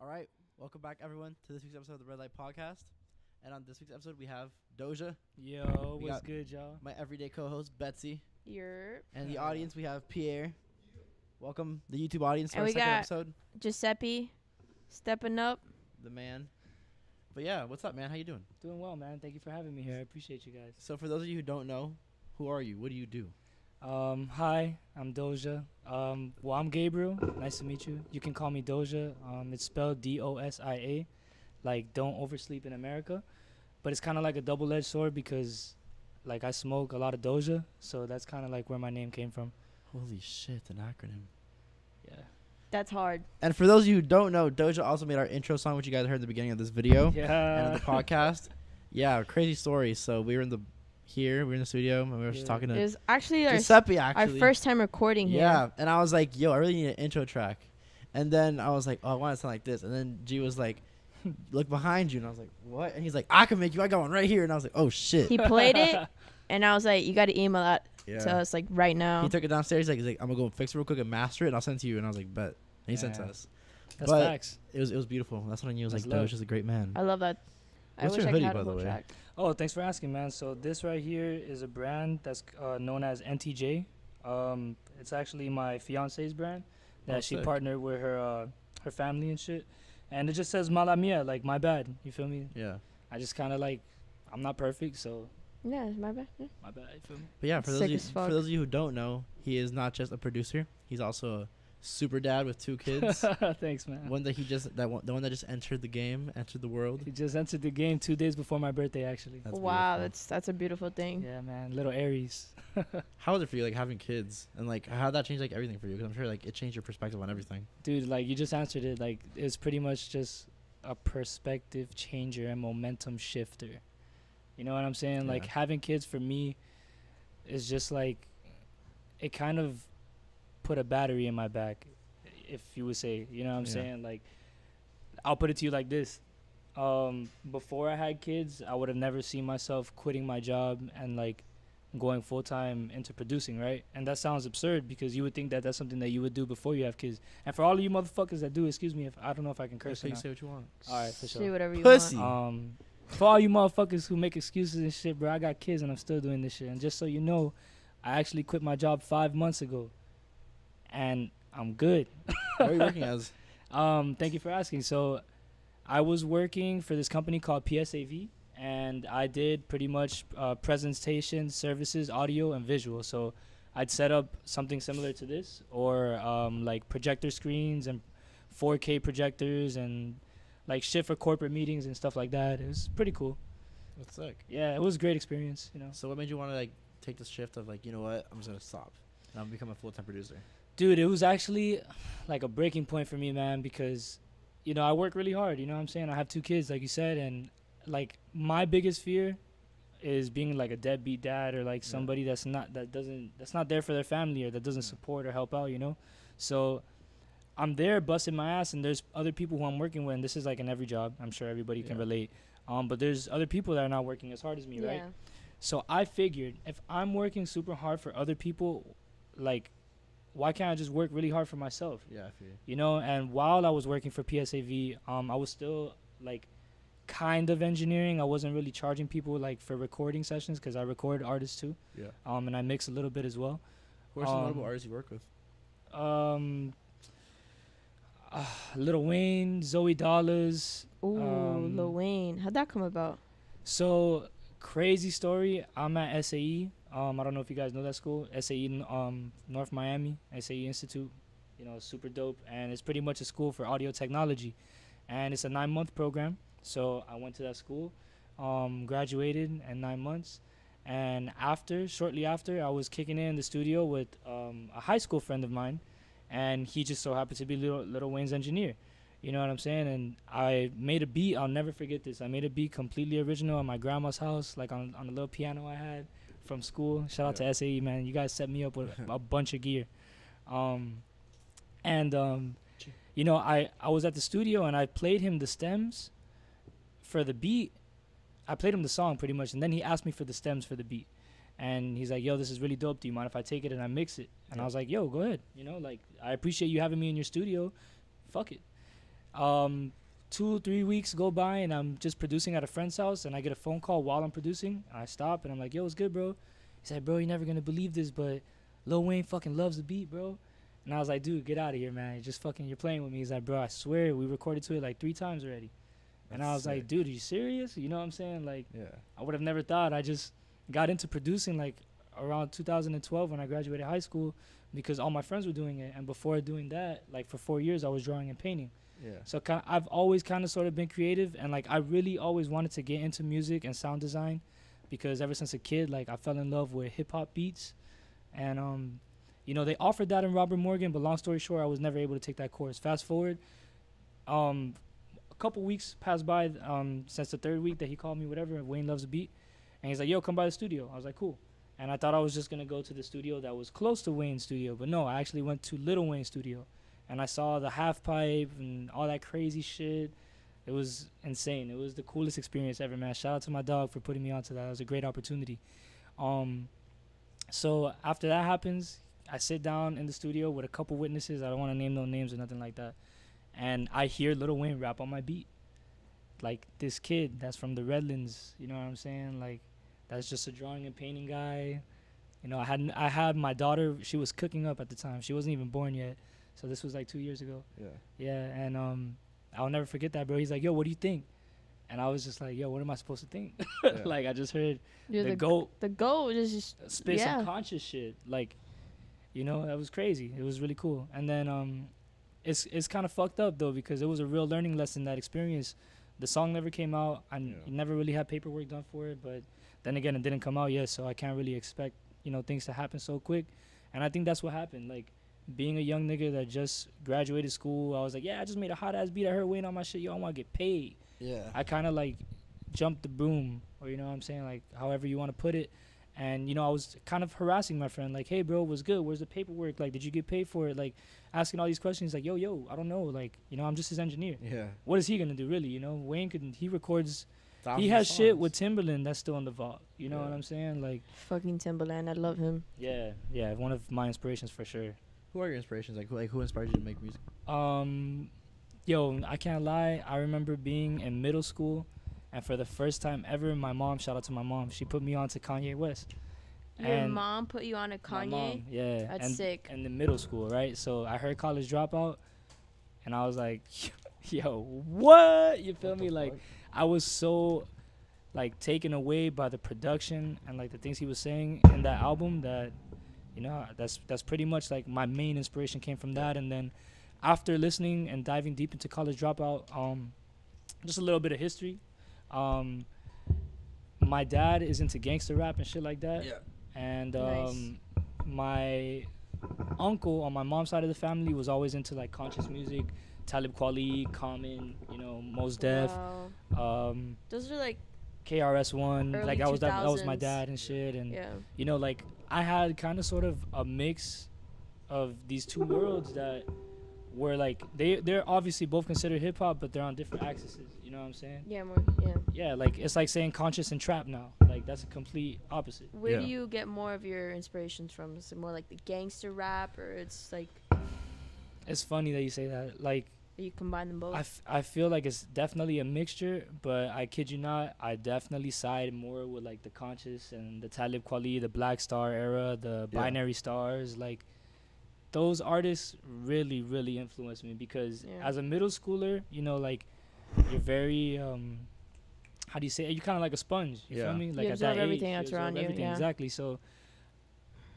All right, welcome back, everyone, to this week's episode of the Red Light Podcast. And on this week's episode, we have Dosia. Yo, We what's got good, y'all? My everyday co-host, Betsy. Yerp. And the audience, we have Pierre. Welcome, the YouTube audience, to And our we second got- episode. Giuseppe, stepping up. The man. But yeah, what's up, man? How you doing? Doing well, man. Thank you for having me here. I appreciate you guys. So for those of you who don't know, who are you? What do you do? Hi, I'm Dosia. Well, I'm Gabriel. Nice to meet you. You can call me Dosia. It's spelled Dosia, like don't oversleep in America. But it's kind of like a double-edged sword because, like, I smoke a lot of Doja, so that's kind of like where my name came from. Holy shit, an acronym. Yeah. That's hard. And for those of you who don't know, Doja also made our intro song, which you guys heard at the beginning of this video and Yeah. of the podcast. Yeah, crazy story. So we were in the studio, and we were just talking It to was actually our Giuseppe, actually. first time recording here. Yeah, and I was like, yo, I really need an intro track. And then I was like, oh, I want it to sound like this. And then G was like, look behind you. And I was like, what? And he's like, I can make you. I got one right here. And I was like, oh, shit. He played it, and I was like, you got to email that Yeah. to us, like, right now. He took it downstairs. He's like, I'm going to go fix it real quick and master it, and I'll send it to you. And I was like, bet. And he sent it to Yeah. us. That's but facts. It was beautiful. That's when I knew. I was That's like, love. Doja's a great man. I love that. What's I wish your I hoodie, could by have the a whole way? track. Oh, thanks for asking, man. So this right here is a brand that's known as NTJ. It's actually my fiance's brand that Oh, she sick. partnered with her family and shit. And it just says mala mia, like my bad. You feel me? Yeah. I just kind of like, I'm not perfect, so Yeah, it's my bad. Yeah. my bad. You feel me? But yeah, for Sick as fuck. those of you who don't know, he is not just a producer. He's also a super dad with 2 kids. Thanks, man. the one that just entered the world. He just entered the game 2 days before my birthday, actually. That's Wow, beautiful. that's a beautiful thing. Yeah, man. Little Aries. How was it for you, like, having kids, and like how that changed like everything for you? Because I'm sure like it changed your perspective on everything. Dude, like you just answered it. Like it's pretty much just a perspective changer and momentum shifter. You know what I'm saying? Like Yeah. having kids for me is just like it kind of put a battery in my back, if you would say. You know what I'm Yeah. saying? Like I'll put it to you like this. Before I had kids, I would have never seen myself quitting my job and like going full time into producing, right? And that sounds absurd because you would think that that's something that you would do before you have kids. And for all of you motherfuckers that do, excuse me if I don't know if I can curse So or you not. say what you want. All right, for Say sure. whatever you Pussy. want. For all you motherfuckers who make excuses and shit, bro, I got kids and I'm still doing this shit. And just so you know, I actually quit my job 5 months ago, and I'm good. What are you working as? Thank you for asking. So, I was working for this company called PSAV, and I did pretty much presentation services, audio and visual. So, I'd set up something similar to this, or like projector screens and 4K projectors and like shit for corporate meetings and stuff like that. It was pretty cool. That's sick. Yeah, it was a great experience. You know, So what made you want to like take this shift of like, you know what, I'm just gonna stop and I'm become a full-time producer? dude, it was actually like a breaking point for me, man, because you know I work really hard. You know what I'm saying? I have 2 kids, like you said, and like my biggest fear is being like a deadbeat dad or like Yeah. somebody that's not there for their family or that doesn't Yeah. support or help out. You know, so I'm there busting my ass, and there's other people who I'm working with. And this is like in every job. I'm sure everybody can Yeah. relate. But there's other people that are not working as hard as me, right? Yeah. So I figured if I'm working super hard for other people, like, why can't I just work really hard for myself? Yeah, I feel you. You know, and while I was working for PSAV, I was still like kind of engineering. I wasn't really charging people like for recording sessions because I record artists too. Yeah. And I mix a little bit as well. Who are some notable Um, artists you work with? Lil Wayne, Zoey Dollaz. Ooh, Lil Wayne. How'd that come about? So crazy story. I'm at SAE. I don't know if you guys know that school. SAE in North Miami, SAE Institute. You know, super dope, and it's pretty much a school for audio technology, and it's a 9-month program. So I went to that school, graduated in 9 months, and shortly after, I was kicking it in the studio with a high school friend of mine, and he just so happened to be Lil Wayne's engineer. You know what I'm saying? And I made a beat. I'll never forget this. I made a beat completely original at my grandma's house, like on a little piano I had from school. Shout out to SAE, man. You guys set me up with a bunch of gear. You know, I was at the studio and I played him the stems for the beat. I played him the song pretty much, and then he asked me for the stems for the beat. And he's like, yo, this is really dope. Do you mind if I take it and I mix it? And I was like, yo, go ahead. You know, like, I appreciate you having me in your studio. Fuck it. 2-3 weeks go by and I'm just producing at a friend's house and I get a phone call while I'm producing. And I stop and I'm like, yo, what's good, bro? He said, bro, you're never gonna believe this, but Lil Wayne fucking loves the beat, bro. And I was like, dude, get out of here, man. You're playing with me. He's like, bro, I swear we recorded to it like 3 times already. And I was like, dude, are you serious? You know what I'm saying? Like, I would have never thought. I just got into producing like around 2012 when I graduated high school because all my friends were doing it. And before doing that, like for 4 years, I was drawing and painting. Yeah. So I've always kind of sort of been creative. And like I really always wanted to get into music and sound design because ever since a kid, like I fell in love with hip hop beats. And, you know, they offered that in Robert Morgan, but long story short, I was never able to take that course. Fast forward, a couple weeks passed by since the 3rd week that he called me, whatever, Wayne loves a beat. And he's like, yo, come by the studio. I was like, cool. And I thought I was just going to go to the studio that was close to Wayne's studio. But no, I actually went to Lil Wayne's studio. And I saw the half pipe and all that crazy shit. It was insane. It was the coolest experience ever, man. Shout out to my dog for putting me onto that. It was a great opportunity. So after that happens, I sit down in the studio with a couple witnesses. I don't want to name no names or nothing like that. And I hear Lil Wayne rap on my beat. Like this kid that's from the Redlands, you know what I'm saying? Like that's just a drawing and painting guy. You know, I had my daughter, she was cooking up at the time. She wasn't even born yet. So this was like 2 years ago. Yeah. Yeah, and I'll never forget that, bro. He's like, yo, what do you think? And I was just like, yo, what am I supposed to think? Yeah. Like I just heard You're the GOAT The goat is just spit some conscious shit. Like, you know, that was crazy. It was really cool. And then it's kind of fucked up though because it was a real learning lesson, that experience. The song never came out. I never really had paperwork done for it, but then again, it didn't come out yet, so I can't really expect, you know, things to happen so quick. And I think that's what happened. Like, being a young nigga that just graduated school, I was like, yeah, I just made a hot-ass beat. I heard Wayne on my shit. Yo, I want to get paid. Yeah. I kind of, like, jumped the broom, or, you know what I'm saying, like, however you want to put it. And, you know, I was kind of harassing my friend, like, hey, bro, what's good? Where's the paperwork? Like, did you get paid for it? Like, asking all these questions, like, yo, I don't know. Like, you know, I'm just his engineer. Yeah. What is he going to do, really? You know, Wayne he records, Thousands he has of shit songs. with Timberland that's still in the vault. You know what I'm saying? Like, fucking Timberland. I love him. yeah, one of my inspirations for sure. Who are your inspirations? Like who inspired you to make music? Yo, I can't lie. I remember being in middle school, and for the first time ever, my mom, shout out to my mom, she put me on to Kanye West. Your mom put you on a Kanye? My mom, yeah. That's sick. And in middle school, right? So I heard College Dropout, and I was like, yo, what? You feel me? Like, I was so, like, taken away by the production and, like, the things he was saying in that album that, you know, that's pretty much, like, my main inspiration came from that. And then after listening and diving deep into College Dropout, just a little bit of history. My dad is into gangster rap and shit like that. Yeah. And Nice. my uncle on my mom's side of the family was always into, like, conscious music, Talib Kweli, Common, you know, Mos Def, Wow. Those are, like, KRS-One, early like that was my 2000s. dad and shit. And yeah. you know, like, I had kind of sort of a mix of these two worlds that were, like, they're obviously both considered hip hop, but they're on different axes. You know what I'm saying? Yeah, more, yeah. Yeah, like, it's like saying conscious and trap now. Like, that's a complete opposite. Where do Yeah. you get more of your inspirations from? Is it more like the gangster rap, or it's like It's funny that you say that. Like, you combine them both? I feel like it's definitely a mixture, but I kid you not, I definitely side more with, like, the conscious and the Talib Kweli, the Black Star era, the Binary Stars. Like, those artists really, really influenced me because as a middle schooler, you know, like, you're very, how do you say it? You're kind of like a sponge. You feel me? Like, you at absorb that everything age, that's you around absorb you. everything. Yeah. Exactly. So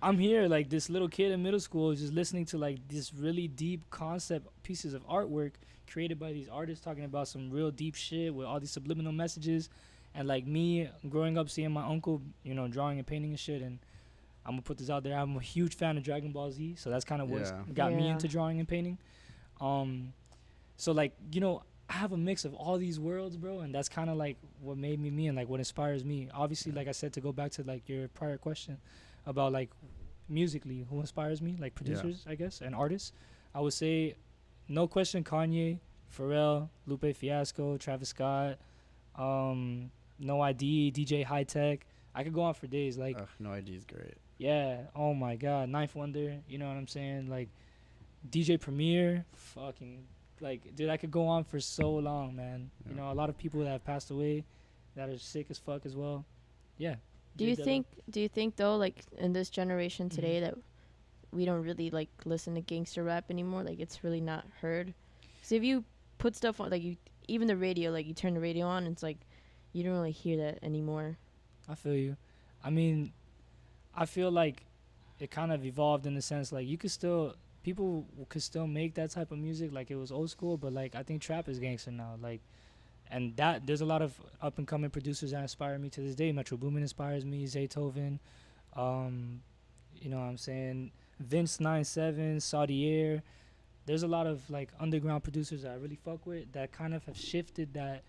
I'm here, like, this little kid in middle school just listening to, like, this really deep concept pieces of artwork created by these artists talking about some real deep shit with all these subliminal messages. And, like, me growing up seeing my uncle, you know, drawing and painting and shit. And I'm going to put this out there. I'm a huge fan of Dragon Ball Z. So that's kind of what got me into drawing and painting. So, like, you know, I have a mix of all these worlds, bro. And that's kind of, like, what made me me and, like, what inspires me. Obviously, like I said, to go back to, like, your prior question about, like, musically, who inspires me, like, producers, I guess, and artists, I would say, no question, Kanye, Pharrell, Lupe Fiasco, Travis Scott, No ID, DJ High Tech. I could go on for days. Like, No ID is great. yeah, oh my God, Ninth Wonder, you know what I'm saying? Like, DJ Premier, fucking Like, dude, I could go on for so long, man. Yeah. You know, a lot of people that have passed away that are sick as fuck as well. Yeah. Do you Jay Dilla. think though, like in this generation Mhm. today, that we don't really like listen to gangster rap anymore? Like it's really not heard. Cause if you put stuff on, like you even the radio, like you turn the radio on, it's like you don't really hear that anymore. I feel you. I mean, I feel like it kind of evolved in the sense like you could still people could still make that type of music like it was old school, but like I think trap is gangster now. Like, and that there's a lot of up and coming producers that inspire me to this day. Metro Boomin inspires me, Zaytoven, you know what I'm saying, Vince 97, Saudi Air. There's a lot of like underground producers that I really fuck with that kind of have shifted that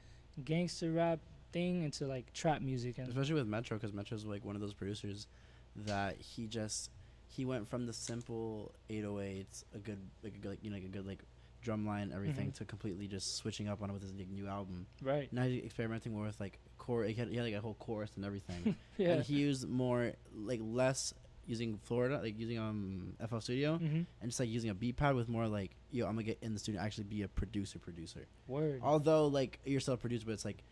gangster rap thing into like trap music. And Especially with Metro, because Metro's like one of those producers that he went from the simple 808s, a good like drum line, everything, Mhm. to completely just switching up on it with his new album. right, Now he's experimenting more with like he had like a whole chorus and everything. yeah, And he used more like less using Florida, like using FL Studio, mm-hmm. and just like using a beat pad with more like, yo, I'm gonna get in the studio and actually be a producer. Word, Although like you're still a producer, but it's like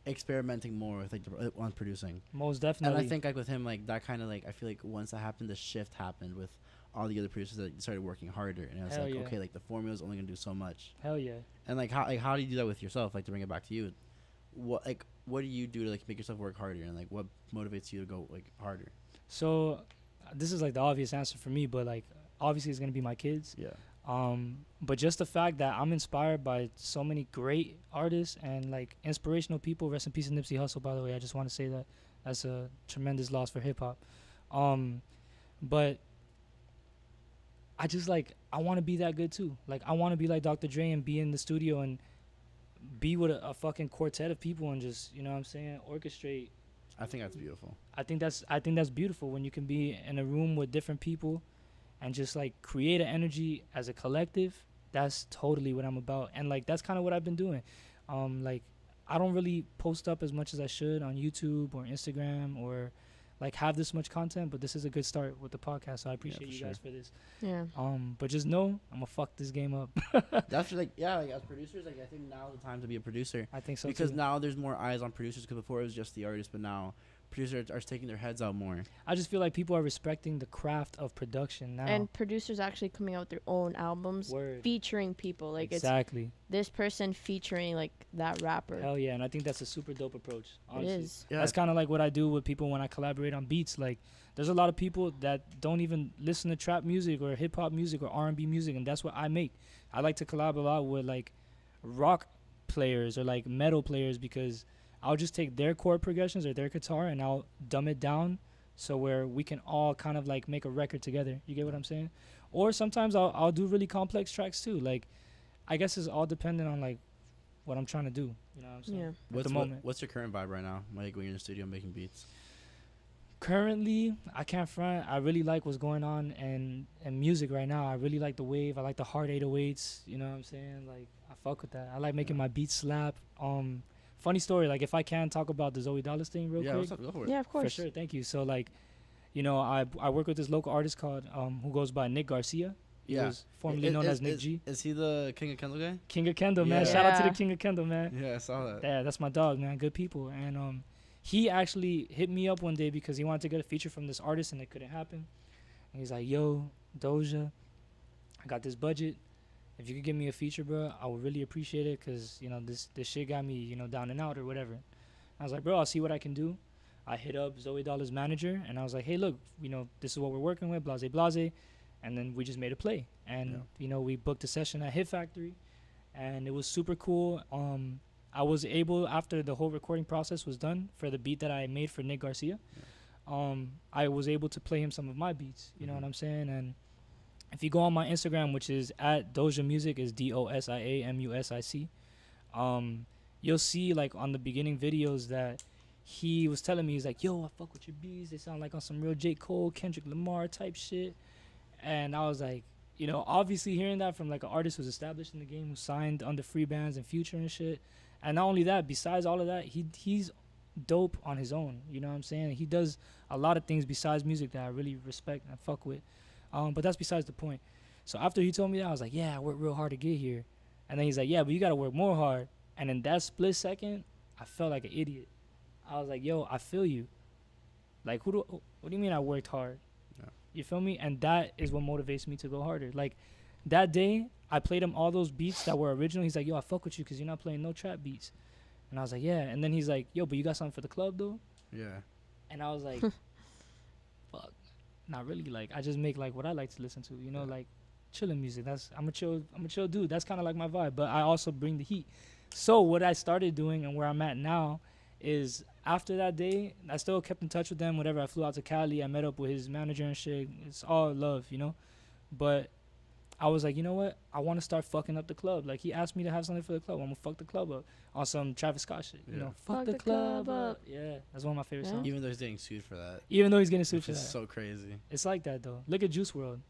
experimenting more with like on producing. most And definitely. I think like with him, like that kind of like, I feel like once that happened, the shift happened with all the other producers that started working harder, and it's Hell like, yeah. okay, like the formula is only gonna do so much. Hell yeah. And like how do you do that with yourself? Like to bring it back to you, what do you do to like make yourself work harder, and like what motivates you to go like harder? So this is like the obvious answer for me, but like obviously it's gonna be my kids. Yeah. But just the fact that I'm inspired by so many great artists and like inspirational people. Rest in peace, Nipsey Hussle. By the way, I just want to say that that's a tremendous loss for hip hop. But I just like I want to be that good too. Like I want to be like Dr. Dre and be in the studio and be with a fucking quartet of people and just, you know what I'm saying, orchestrate. I think that's beautiful. I think that's beautiful when you can be in a room with different people and just like create an energy as a collective. That's totally what I'm about, and like that's kind of what I've been doing. Like I don't really post up as much as I should on YouTube or Instagram or like have this much content, but this is a good start with the podcast, so I appreciate for you sure. guys for this. Yeah. But just know I'm gonna fuck this game up. That's like, yeah, like as producers, like I think now's the time to be a producer, I think so because too. now there's more eyes on producers, because before it was just the artist, but now producers are taking their heads out more. I just feel like people are respecting the craft of production now. And producers actually coming out with their own albums Word. featuring people. Like Exactly. it's this person featuring like that rapper. Hell yeah, and I think that's a super dope approach. Honestly. It is. Yeah. That's kind of like what I do with people when I collaborate on beats. Like, there's a lot of people that don't even listen to trap music or hip hop music or R&B music, and that's what I make. I like to collab a lot with like rock players or like metal players, because I'll just take their chord progressions or their guitar and I'll dumb it down so where we can all kind of like make a record together. You get what I'm saying? Or sometimes I'll do really complex tracks too. Like, I guess it's all dependent on like what I'm trying to do. You know what I'm saying? Yeah. At the moment. What's your current vibe right now? Like when you're in the studio making beats? Currently, I can't front. I really like what's going on in music right now. I really like the wave. I like the hard 808s. You know what I'm saying? Like, I fuck with that. I like making my beats slap. Funny story. Like, if I can talk about the Zoey Dollaz thing real Yeah, quick. what's up? Go for it. Yeah, of course. For sure. Thank you. So, like, you know, I work with this local artist called who goes by Nick Garcia. He Yeah. was formerly known as Nick G. Is he the King of Kendall guy? King of Kendall, man. Yeah. Shout out to Yeah. the King of Kendall, man. Yeah, I saw that. Yeah, that's my dog, man. Good people. And he actually hit me up one day because he wanted to get a feature from this artist and it couldn't happen. And he's like, "Yo, Dosia, I got this budget. If you could give me a feature, bro, I would really appreciate it, because you know this shit got me, you know, down and out or whatever." I was like, "Bro, I'll see what I can do." I hit up Zoey Dollaz' manager and I was like, "Hey, look, you know, this is what we're working with, blase blase." And then we just made a play, and Yeah. you know, we booked a session at Hit Factory, and it was super cool. I was able, after the whole recording process was done for the beat that I made for Nick Garcia, I was able to play him some of my beats. You know what I'm saying? And if you go on my Instagram, which is at Dosia Music, is DOSIAMUSIC, you'll see like on the beginning videos that he was telling me, he's like, "Yo, I fuck with your beats. They sound like on some real J. Cole, Kendrick Lamar type shit." And I was like, you know, obviously hearing that from like an artist who's established in the game, who signed under free bands and Future and shit. And not only that, besides all of that, he's dope on his own. You know what I'm saying? He does a lot of things besides music that I really respect and fuck with. But that's besides the point. So after he told me that, I was like, yeah, I worked real hard to get here. And then he's like, yeah, but you gotta work more hard. And in that split second, I felt like an idiot. I was like, yo, I feel you. Like, what do you mean I worked hard? Yeah. You feel me? And that is what motivates me to go harder. Like, that day, I played him all those beats that were original. He's like, yo, I fuck with you because you're not playing no trap beats. And I was like, yeah. And then he's like, yo, but you got something for the club, though? Yeah. And I was like, fuck. Not really. Like, I just make, like, what I like to listen to. You know, like, chilling music. I'm a chill dude. That's kind of like my vibe. But I also bring the heat. So what I started doing and where I'm at now is after that day, I still kept in touch with them. Whatever, I flew out to Cali. I met up with his manager and shit. It's all love, you know? But I was like, you know what? I want to start fucking up the club. Like, he asked me to have something for the club. I'm going to fuck the club up on some Travis Scott shit. You know, fuck the club up. Yeah, that's one of my favorite songs. Even though he's getting sued for that. Even though he's getting sued Which for that. is so crazy. It's like that, though. Look at Juice WRLD.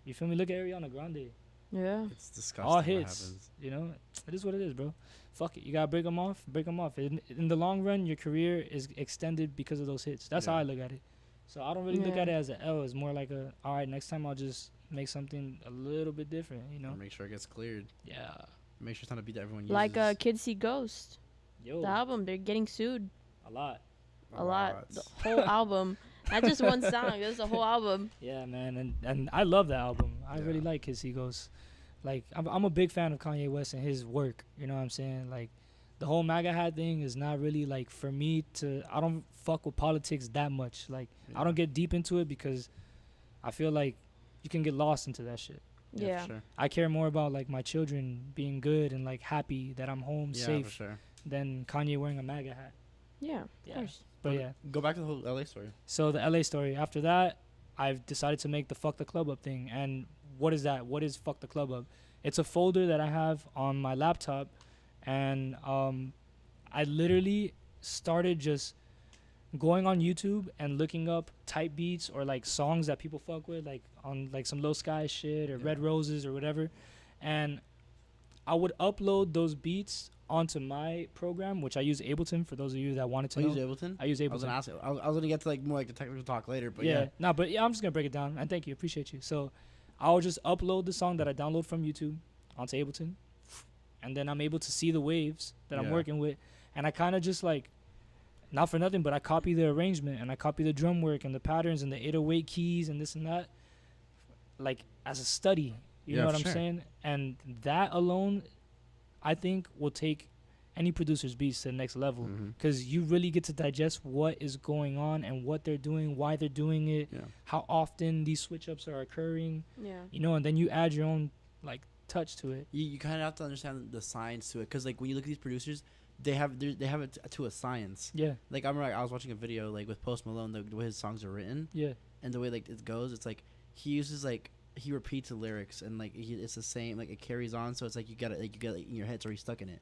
You feel me? Look at Ariana Grande. Yeah. It's disgusting. All what hits. happens. You know, it is what it is, bro. Fuck it. You got to break them off. Break them off. In the long run, your career is extended because of those hits. That's how I look at it. So I don't really look at it as an L. It's more like a, all right, next time I'll just make something a little bit different, you know? Make sure it gets cleared. Yeah. Make sure it's not a beat that everyone uses. Like Kids See Ghost. Yo. The album, they're getting sued. A lot. A lot. The whole album. Not just one song. It was the whole album. Yeah, man. And I love that album. I really like Kids See Ghost. Like, I'm a big fan of Kanye West and his work. You know what I'm saying? Like, the whole MAGA hat thing is not really, like, for me to... I don't fuck with politics that much. Like, I don't get deep into it because I feel like you can get lost into that shit. Yeah. For sure. I care more about, like, my children being good and, like, happy that I'm home safe for sure. than Kanye wearing a MAGA hat. Yeah, of course. But, yeah. Go back to the whole LA story. So, the LA story. After that, I've decided to make the Fuck the Club Up thing. And what is that? What is Fuck the Club Up? It's a folder that I have on my laptop. And I literally started just going on YouTube and looking up type beats or like songs that people fuck with, like on like some Low Sky shit or Red Roses or whatever. And I would upload those beats onto my program, which I use Ableton for those of you that wanted to know. You use Ableton? I use Ableton. I was gonna ask. I was gonna get to like more like the technical talk later, but I'm just gonna break it down. And thank you, appreciate you. So I'll just upload the song that I download from YouTube onto Ableton. And then I'm able to see the waves that I'm working with. And I kind of just like, not for nothing, but I copy the arrangement and I copy the drum work and the patterns and the 808 keys and this and that, like as a study. You know what I'm saying? And that alone, I think, will take any producer's beats to the next level. Because you really get to digest what is going on and what they're doing, why they're doing it, how often these switch-ups are occurring. Yeah. You know, and then you add your own, like, touch to it. You kind of have to understand the science to it, because like when you look at these producers, they have it to a science. Yeah. Like I remember I was watching a video like with Post Malone, the way his songs are written. Yeah. And the way like it goes, it's like he uses like he repeats the lyrics and like it's the same, like it carries on. So it's like you get it in your head, it's already stuck in it.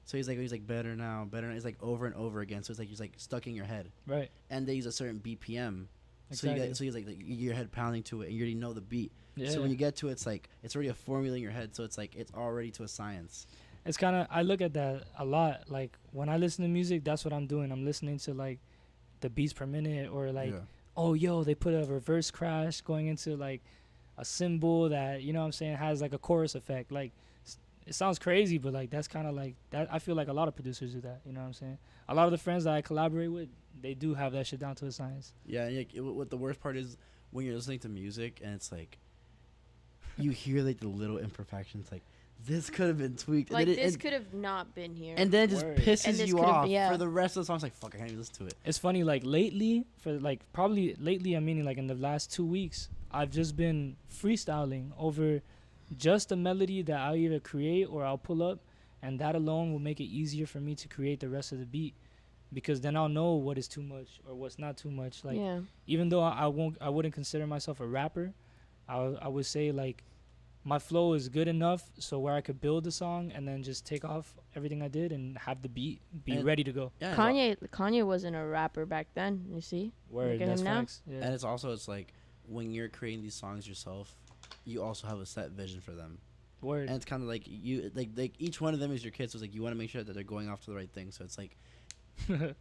So he's like better now. It's like over and over again. So it's like he's like stuck in your head. Right. And they use a certain BPM. Exactly. So he's like your head pounding to it, and you already know the beat. Yeah. So when you get to it, it's like it's already a formula in your head. So it's like it's already to a science. It's kind of, I look at that a lot. Like when I listen to music, that's what I'm doing. I'm listening to like the beats per minute, or like, oh yo, they put a reverse crash going into like a cymbal that, you know what I'm saying, has like a chorus effect. Like it sounds crazy, but like that's kind of like that. I feel like a lot of producers do that. You know what I'm saying? A lot of the friends that I collaborate with, they do have that shit down to a science. Yeah, and like, what the worst part is when you're listening to music and it's like you hear like the little imperfections, like this could have been tweaked. Like and this could have not been here. And then it just pisses you off yeah. for the rest of the song. It's like, fuck, I can't even listen to it. It's funny, like lately, I'm meaning like in the last 2 weeks, I've just been freestyling over just a melody that I'll either create or I'll pull up, and that alone will make it easier for me to create the rest of the beat, because then I'll know what is too much or what's not too much. Like, even though I wouldn't consider myself a rapper, I would say like my flow is good enough so where I could build the song and then just take off everything I did and have the beat be ready to go. Yeah, Kanye wasn't a rapper back then. You see, word, look at that's him now. facts. Yeah. And it's like when you're creating these songs yourself, you also have a set vision for them. Word. And it's kind of like you like each one of them is your kid, so it's like you want to make sure that they're going off to the right thing. So it's like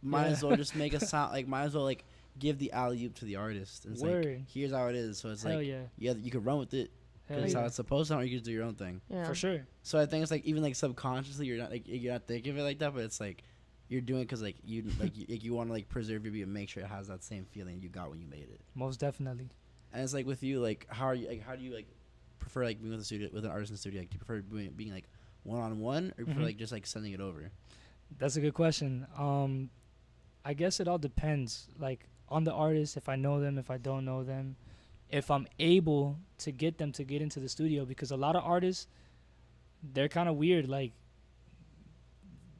might as well just make a sound, like might as well like give the alley oop to the artist. And it's Word. like here's how it is. So it's Hell like yeah, you can run with it, Hell That's yeah. how it's supposed to. Or you can do your own thing. Yeah. For sure. So I think it's like even like subconsciously you're not thinking of it like that, but it's like you're doing it because like you want to like preserve your beat and make sure it has that same feeling you got when you made it. Most definitely. And it's like with you, like how do you like prefer like being with a studio with an artist in the studio? Like, do you prefer being like one-on-one, or you prefer like just like sending it over? That's a good question. I guess it all depends, like on the artist, if I know them, if I don't know them, if I'm able to get them to get into the studio, because a lot of artists, they're kind of weird. Like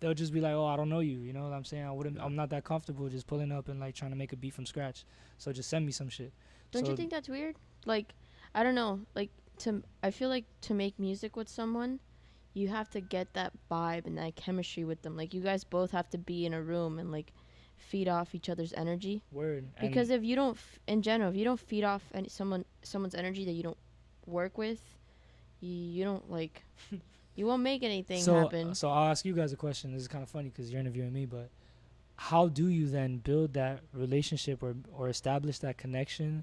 they'll just be like, "Oh, I don't know you," you know what I'm saying? I'm not that comfortable just pulling up and like trying to make a beat from scratch. So just send me some shit. Don't you think that's weird? Like, I don't know. Like, I feel like to make music with someone, you have to get that vibe and that chemistry with them. Like, you guys both have to be in a room and like feed off each other's energy. Word. Because if you don't, in general, if you don't feed off someone's energy that you don't work with, you don't like, you won't make anything happen. So I'll ask you guys a question. This is kind of funny because you're interviewing me, but how do you then build that relationship or establish that connection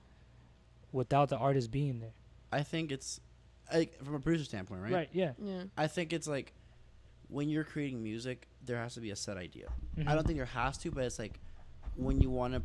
without the artist being there? I think it's like from a producer standpoint, right? Right. Yeah. Yeah. I think it's like when you're creating music, there has to be a set idea. Mm-hmm. I don't think there has to, but it's like when you want to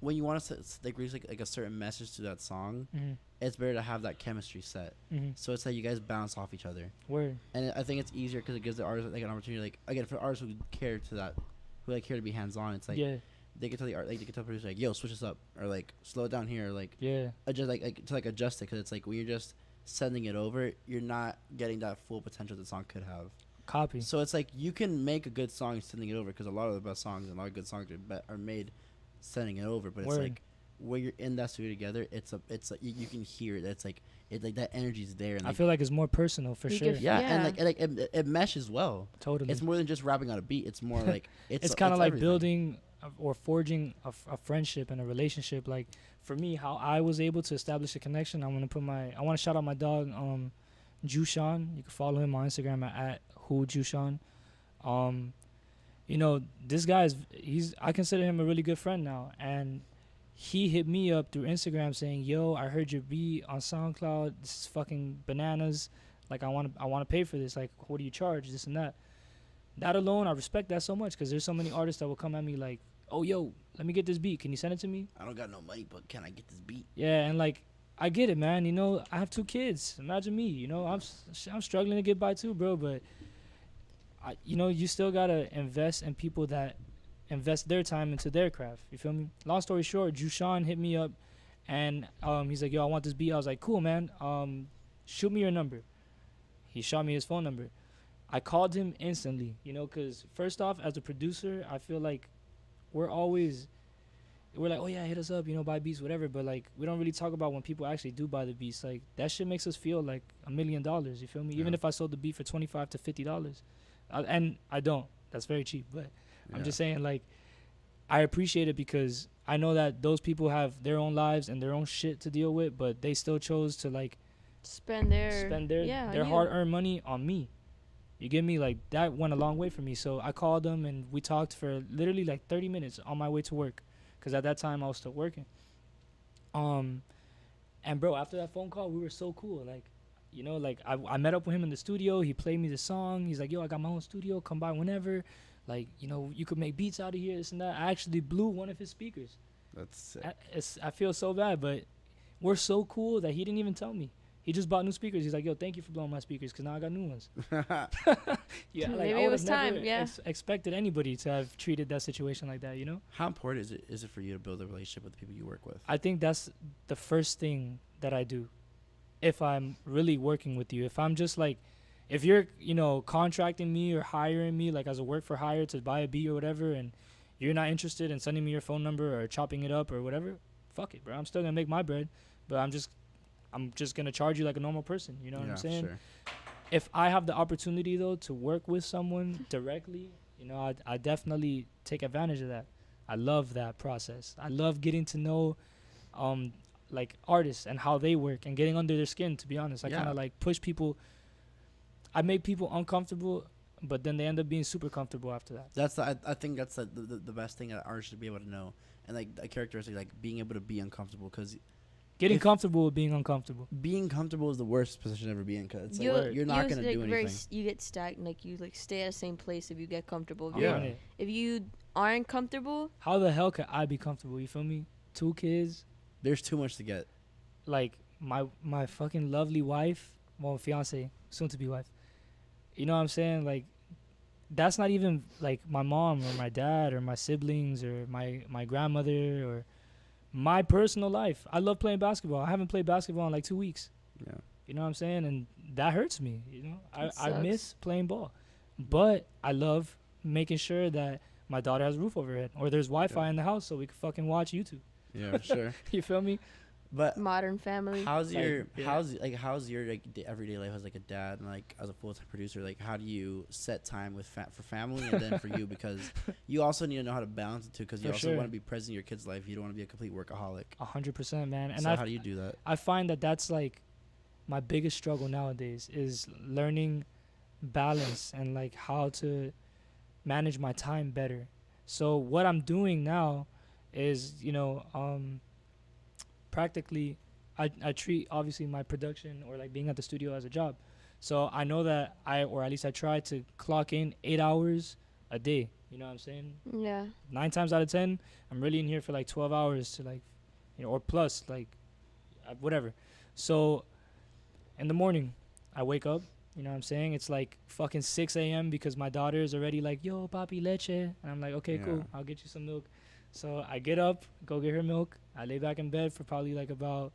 like release like a certain message to that song, Mm-hmm. it's better to have that chemistry set. Mm-hmm. So it's like you guys bounce off each other, Word. and I think it's easier because it gives the artist like an opportunity. Like again, for artists who care to be hands on, it's like Yeah. they can tell they can tell the producer like, "Yo, switch this up," or like slow it down here, or like Yeah. adjust to adjust it, because it's like when you're just sending it over, you're not getting that full potential the song could have. Copy. So it's like you can make a good song sending it over, because a lot of the best songs and a lot of good songs are made sending it over. But Word. it's like when you're in that studio together, it's like you can hear it. It's like that energy's there. And I like, feel like it's more personal for You sure. could yeah, Yeah. and like it meshes well. Totally. It's more than just rapping on a beat. It's more like It's kind of like everything. building or forging a friendship and a relationship. Like for me, how I was able to establish a connection, I want to shout out my dog, Jushan. You can follow him on Instagram at whojushan. You know, this guy I consider him a really good friend now, and he hit me up through Instagram saying, "Yo, I heard your beat on SoundCloud. This is fucking bananas. Like, I want to pay for this. Like, what do you charge? This and that." That alone, I respect that so much, because there's so many artists that will come at me like, "Oh, yo, let me get this beat. Can you send it to me?" I don't got no money, but can I get this beat? Yeah, and like, I get it, man. You know, I have 2 kids. Imagine me. You know, I'm struggling to get by too, bro. But you still gotta invest in people that invest their time into their craft. You feel me? Long story short, Jushan hit me up, and he's like, "Yo, I want this beat." I was like, "Cool, man. Shoot me your number." He shot me his phone number. I called him instantly, you know, because first off, as a producer, I feel like we're like, "Oh yeah, hit us up, you know, buy beats, whatever." But like, we don't really talk about when people actually do buy the beats. Like, that shit makes us feel like $1 million. You feel me? Even if I sold the beat for $25 to $50, and I don't. That's very cheap. But I'm just saying, like, I appreciate it because I know that those people have their own lives and their own shit to deal with, but they still chose to like spend their hard-earned money on me. You get me? Like, that went a long way for me. So I called them and we talked for literally like 30 minutes on my way to work, because at that time I was still working. And bro, after that phone call, we were so cool. Like, you know, like I met up with him in the studio. He played me the song. He's like, "Yo, I got my own studio. Come by whenever. Like, you know, you could make beats out of here, this and that." I actually blew one of his speakers. That's sick. I feel so bad, but we're so cool that he didn't even tell me. He just bought new speakers. He's like, "Yo, thank you for blowing my speakers, because now I got new ones." Yeah, like, Maybe I it would was have never time. Yeah. expected anybody to have treated that situation like that, you know? How important is it for you to build a relationship with the people you work with? I think that's the first thing that I do if I'm really working with you. If I'm just like, if you're, you know, contracting me or hiring me like as a work for hire to buy a beat or whatever, and you're not interested in sending me your phone number or chopping it up or whatever, fuck it, bro. I'm still gonna make my bread, but I'm just gonna charge you like a normal person. You know what I'm saying? Sure. If I have the opportunity though to work with someone directly, you know, I definitely take advantage of that. I love that process. I love getting to know, like, artists and how they work and getting under their skin. To be honest, I kind of like push people. I make people uncomfortable, but then they end up being super comfortable after that. I think that's the best thing that artists should be able to know, and like a characteristic, like being able to be uncomfortable, because Getting comfortable with being uncomfortable. Being comfortable is the worst position to ever be in, because it's You're- like, you're not you gonna like do anything. you get stagnant. Like you like stay at the same place if you get comfortable. If, Yeah. you're- if you aren't comfortable, How the hell could I be comfortable? You feel me? 2 kids, There's too much to get. like my fucking lovely wife, well, fiance, soon to be wife. You know what I'm saying? Like, that's not even like my mom or my dad or my siblings or my grandmother or my personal life. I love playing basketball. I haven't played basketball in like 2 weeks. Yeah. You know what I'm saying? And that hurts me. You know, It I sucks. miss playing ball, but I love making sure that my daughter has a roof over her head or there's Wi-Fi in the house so we can fucking watch YouTube. Yeah, for sure. You feel me? But modern family. how's Like, your yeah. how's your like everyday life as like a dad and like as a full-time producer? Like, how do you set time with for family and then for you, because you also need to know how to balance it too, because you For also sure. want to be present in your kid's life. You don't want to be a complete workaholic. 100%, man. And So how do you do that? I find that that's like my biggest struggle nowadays is learning balance and like how to manage my time better. So what I'm doing now is, practically I treat obviously my production or like being at the studio as a job. So I know that or at least I try to clock in 8 hours a day. You know what I'm saying? Yeah. 9 times out of 10, I'm really in here for like 12 hours to like, or plus, like, whatever. So in the morning, I wake up, you know what I'm saying? It's like fucking 6 a.m. because my daughter is already like, yo, papi, leche. And I'm like, okay, cool. I'll get you some milk. So I get up, go get her milk. I lay back in bed for probably like about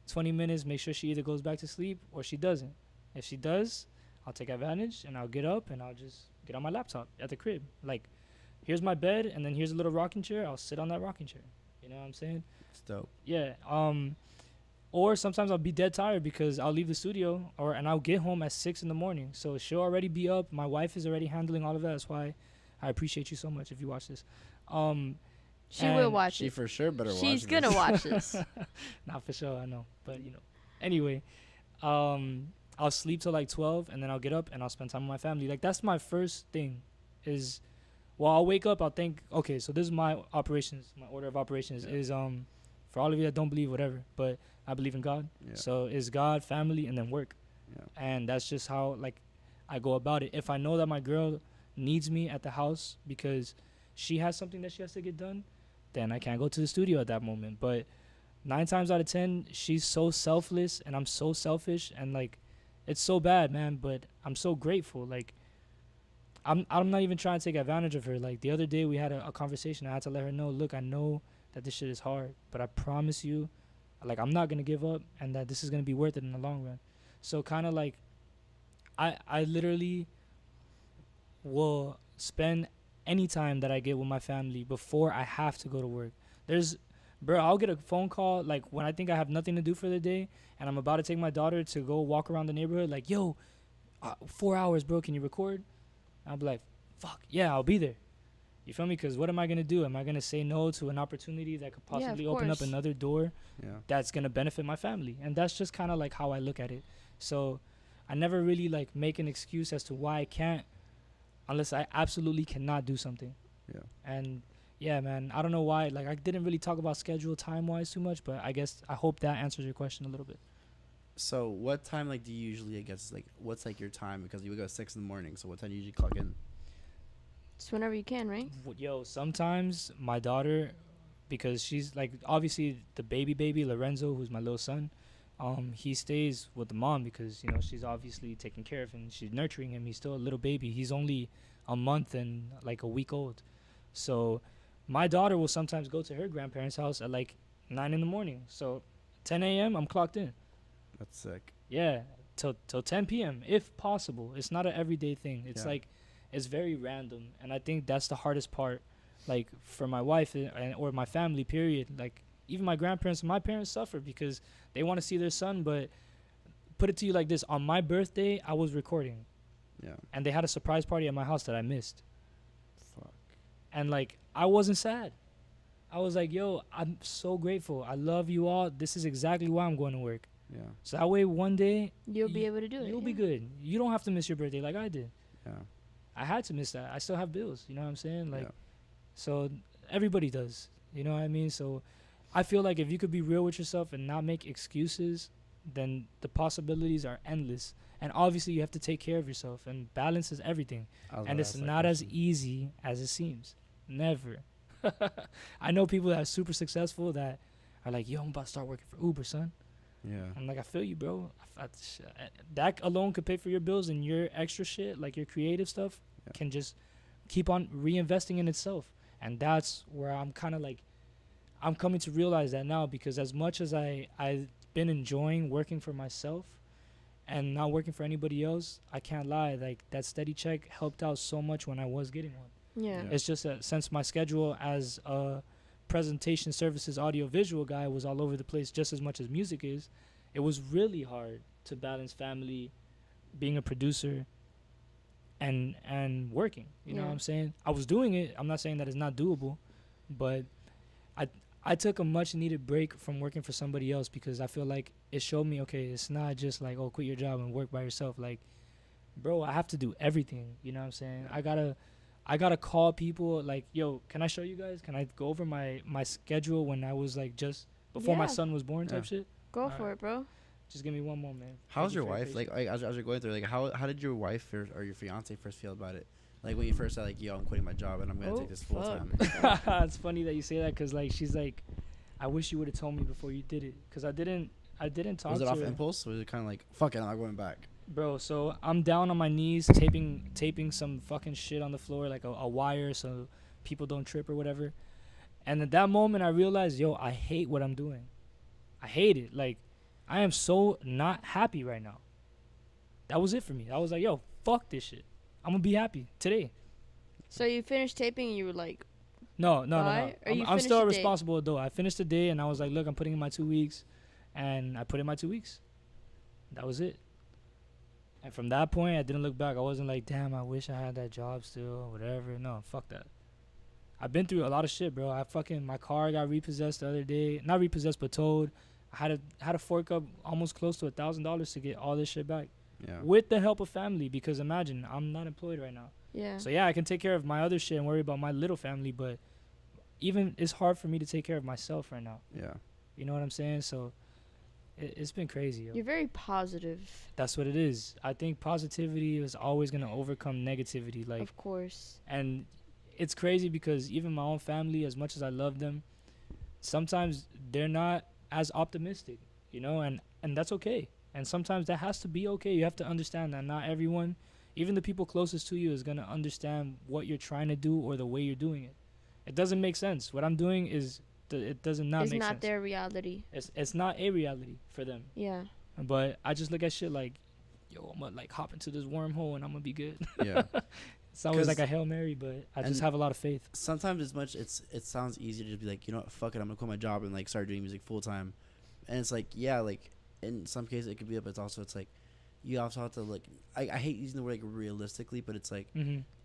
20 minutes, make sure she either goes back to sleep or she doesn't. If she does, I'll take advantage and I'll get up and I'll just get on my laptop at the crib. Like, here's my bed and then here's a little rocking chair. I'll sit on that rocking chair. You know what I'm saying? It's dope. Yeah. Or sometimes I'll be dead tired because I'll leave the studio and I'll get home at 6 in the morning. So she'll already be up. My wife is already handling all of that. That's why I appreciate you so much if you watch this. She will watch She it. for sure better watch She's this. gonna watch this. Not for sure, I know. But, Anyway, I'll sleep till like 12 and then I'll get up and I'll spend time with my family. Like, that's my first thing is, well, I'll wake up, I'll think, okay, so this is my operations. My order of operations is, for all of you that don't believe, whatever, but I believe in God. Yeah. So it's God, family, and then work. Yeah. And that's just how, like, I go about it. If I know that my girl needs me at the house because she has something that she has to get done, then I can't go to the studio at that moment. But 9 times out of 10, she's so selfless and I'm so selfish, and like, it's so bad, man. But I'm so grateful. Like, I'm not even trying to take advantage of her. Like, the other day we had a conversation. I had to let her know, look, I know that this shit is hard, but I promise you, like, I'm not gonna give up, and that this is gonna be worth it in the long run. So kind of like, I literally will spend any time that I get with my family before I have to go to work. I'll get a phone call like when I think I have nothing to do for the day and I'm about to take my daughter to go walk around the neighborhood, like, yo, 4 hours, bro, can you record? I'll be like, fuck, yeah, I'll be there. You feel me? Because what am I going to do? Am I going to say no to an opportunity that could possibly open up another door that's going to benefit my family? And that's just kind of like how I look at it. So I never really like make an excuse as to why I can't unless I absolutely cannot do something. Yeah. And yeah, man, I don't know why. Like, I didn't really talk about schedule time-wise too much, but I hope that answers your question a little bit. So what time like do you usually, I guess, like what's like your time, because you wake up at 6 in the morning, so what time do you usually clock in? It's whenever you can, right? Yo, sometimes my daughter, because she's like, obviously the baby Lorenzo, who's my little son, he stays with the mom because, she's obviously taking care of him. She's nurturing him. He's still a little baby. He's only a month and like a week old. So my daughter will sometimes go to her grandparents' house at like 9 in the morning. So 10 a.m. I'm clocked in. That's sick. Yeah, till 10 p.m. if possible. It's not an everyday thing. It's like, it's very random. And I think that's the hardest part, like, for my wife or my family, period. Like, even my grandparents and my parents suffer because they want to see their son. But put it to you like this. On my birthday, I was recording. Yeah. And they had a surprise party at my house that I missed. Fuck. And, like, I wasn't sad. I was like, yo, I'm so grateful. I love you all. This is exactly why I'm going to work. Yeah. So that way one day You'll be able to do it. you'll be good. You don't have to miss your birthday like I did. Yeah. I had to miss that. I still have bills. You know what I'm saying? Like, Yeah. so everybody does. You know what I mean? So I feel like if you could be real with yourself and not make excuses, then the possibilities are endless. And obviously, you have to take care of yourself, and balance is everything. And it's not as easy as it seems. Never. I know people that are super successful that are like, yo, I'm about to start working for Uber, son. Yeah. I'm like, I feel you, bro. That alone could pay for your bills, and your extra shit, like your creative stuff, can just keep on reinvesting in itself. And that's where I'm kind of like, I'm coming to realize that now, because as much as I've been enjoying working for myself and not working for anybody else, I can't lie. Like, that steady check helped out so much when I was getting one. Yeah. It's just that since my schedule as a presentation services audio visual guy was all over the place just as much as music is, it was really hard to balance family, being a producer, and working. You know what I'm saying? I was doing it. I'm not saying that it's not doable, but I took a much needed break from working for somebody else, because I feel like it showed me, okay, it's not just like, oh, quit your job and work by yourself. Like, bro, I have to do everything. You know what I'm saying? I gotta call people like, yo, can I show you guys? Can I go over my schedule when I was like just before my son was born type shit? Go for it, bro. Just give me one more, man. How's your wife? Like as you're going through, like how did your wife or your fiance first feel about it? Like when you first said like, yo, I'm quitting my job and I'm gonna take this full time. It's funny that you say that, because like she's like, I wish you would have told me before you did it, because I didn't talk to her. Was it off impulse? Or was it kind of like, fuck it, I'm not going back? Bro, so I'm down on my knees taping some fucking shit on the floor, like a wire, so people don't trip or whatever. And at that moment I realized, yo, I hate what I'm doing. I hate it. Like, I am so not happy right now. That was it for me. I was like, yo, fuck this shit. I'm gonna be happy today. So you finished taping and you were like, No. I'm still a responsible responsible adult. I finished the day and I was like, look, I'm putting in my 2 weeks. And I put in my 2 weeks. That was it. And from that point, I didn't look back. I wasn't like, damn, I wish I had that job still or whatever. No, fuck that. I've been through a lot of shit, bro. My car got repossessed the other day. Not repossessed, but towed. I had to fork up almost close to $1,000 to get all this shit back. Yeah. With the help of family, because imagine, I'm not employed right now. yeah. So yeah, I can take care of my other shit and worry about my little family, but even it's hard for me to take care of myself right now. Yeah. You know what I'm saying? So it's been crazy. Yo. You're very positive. That's what it is. I think positivity is always gonna overcome negativity. Like, Of course. and it's crazy because even my own family, as much as I love them, sometimes they're not as optimistic, you know, and that's okay. And sometimes that has to be okay. You have to understand that not everyone, even the people closest to you, is going to understand what you're trying to do or the way you're doing it. It doesn't make sense. What I'm doing is, it does not make sense. It's not their reality. It's not a reality for them. Yeah. But I just look at shit like, yo, I'm going to like hop into this wormhole and I'm going to be good. Yeah. It's always like a Hail Mary, but I just have a lot of faith. Sometimes it sounds easy to just be like, you know what, fuck it, I'm going to quit my job and like start doing music full time. And it's like, yeah, like in some cases it could be, but it's like, you also have to like, I hate using the word like realistically, but it's like,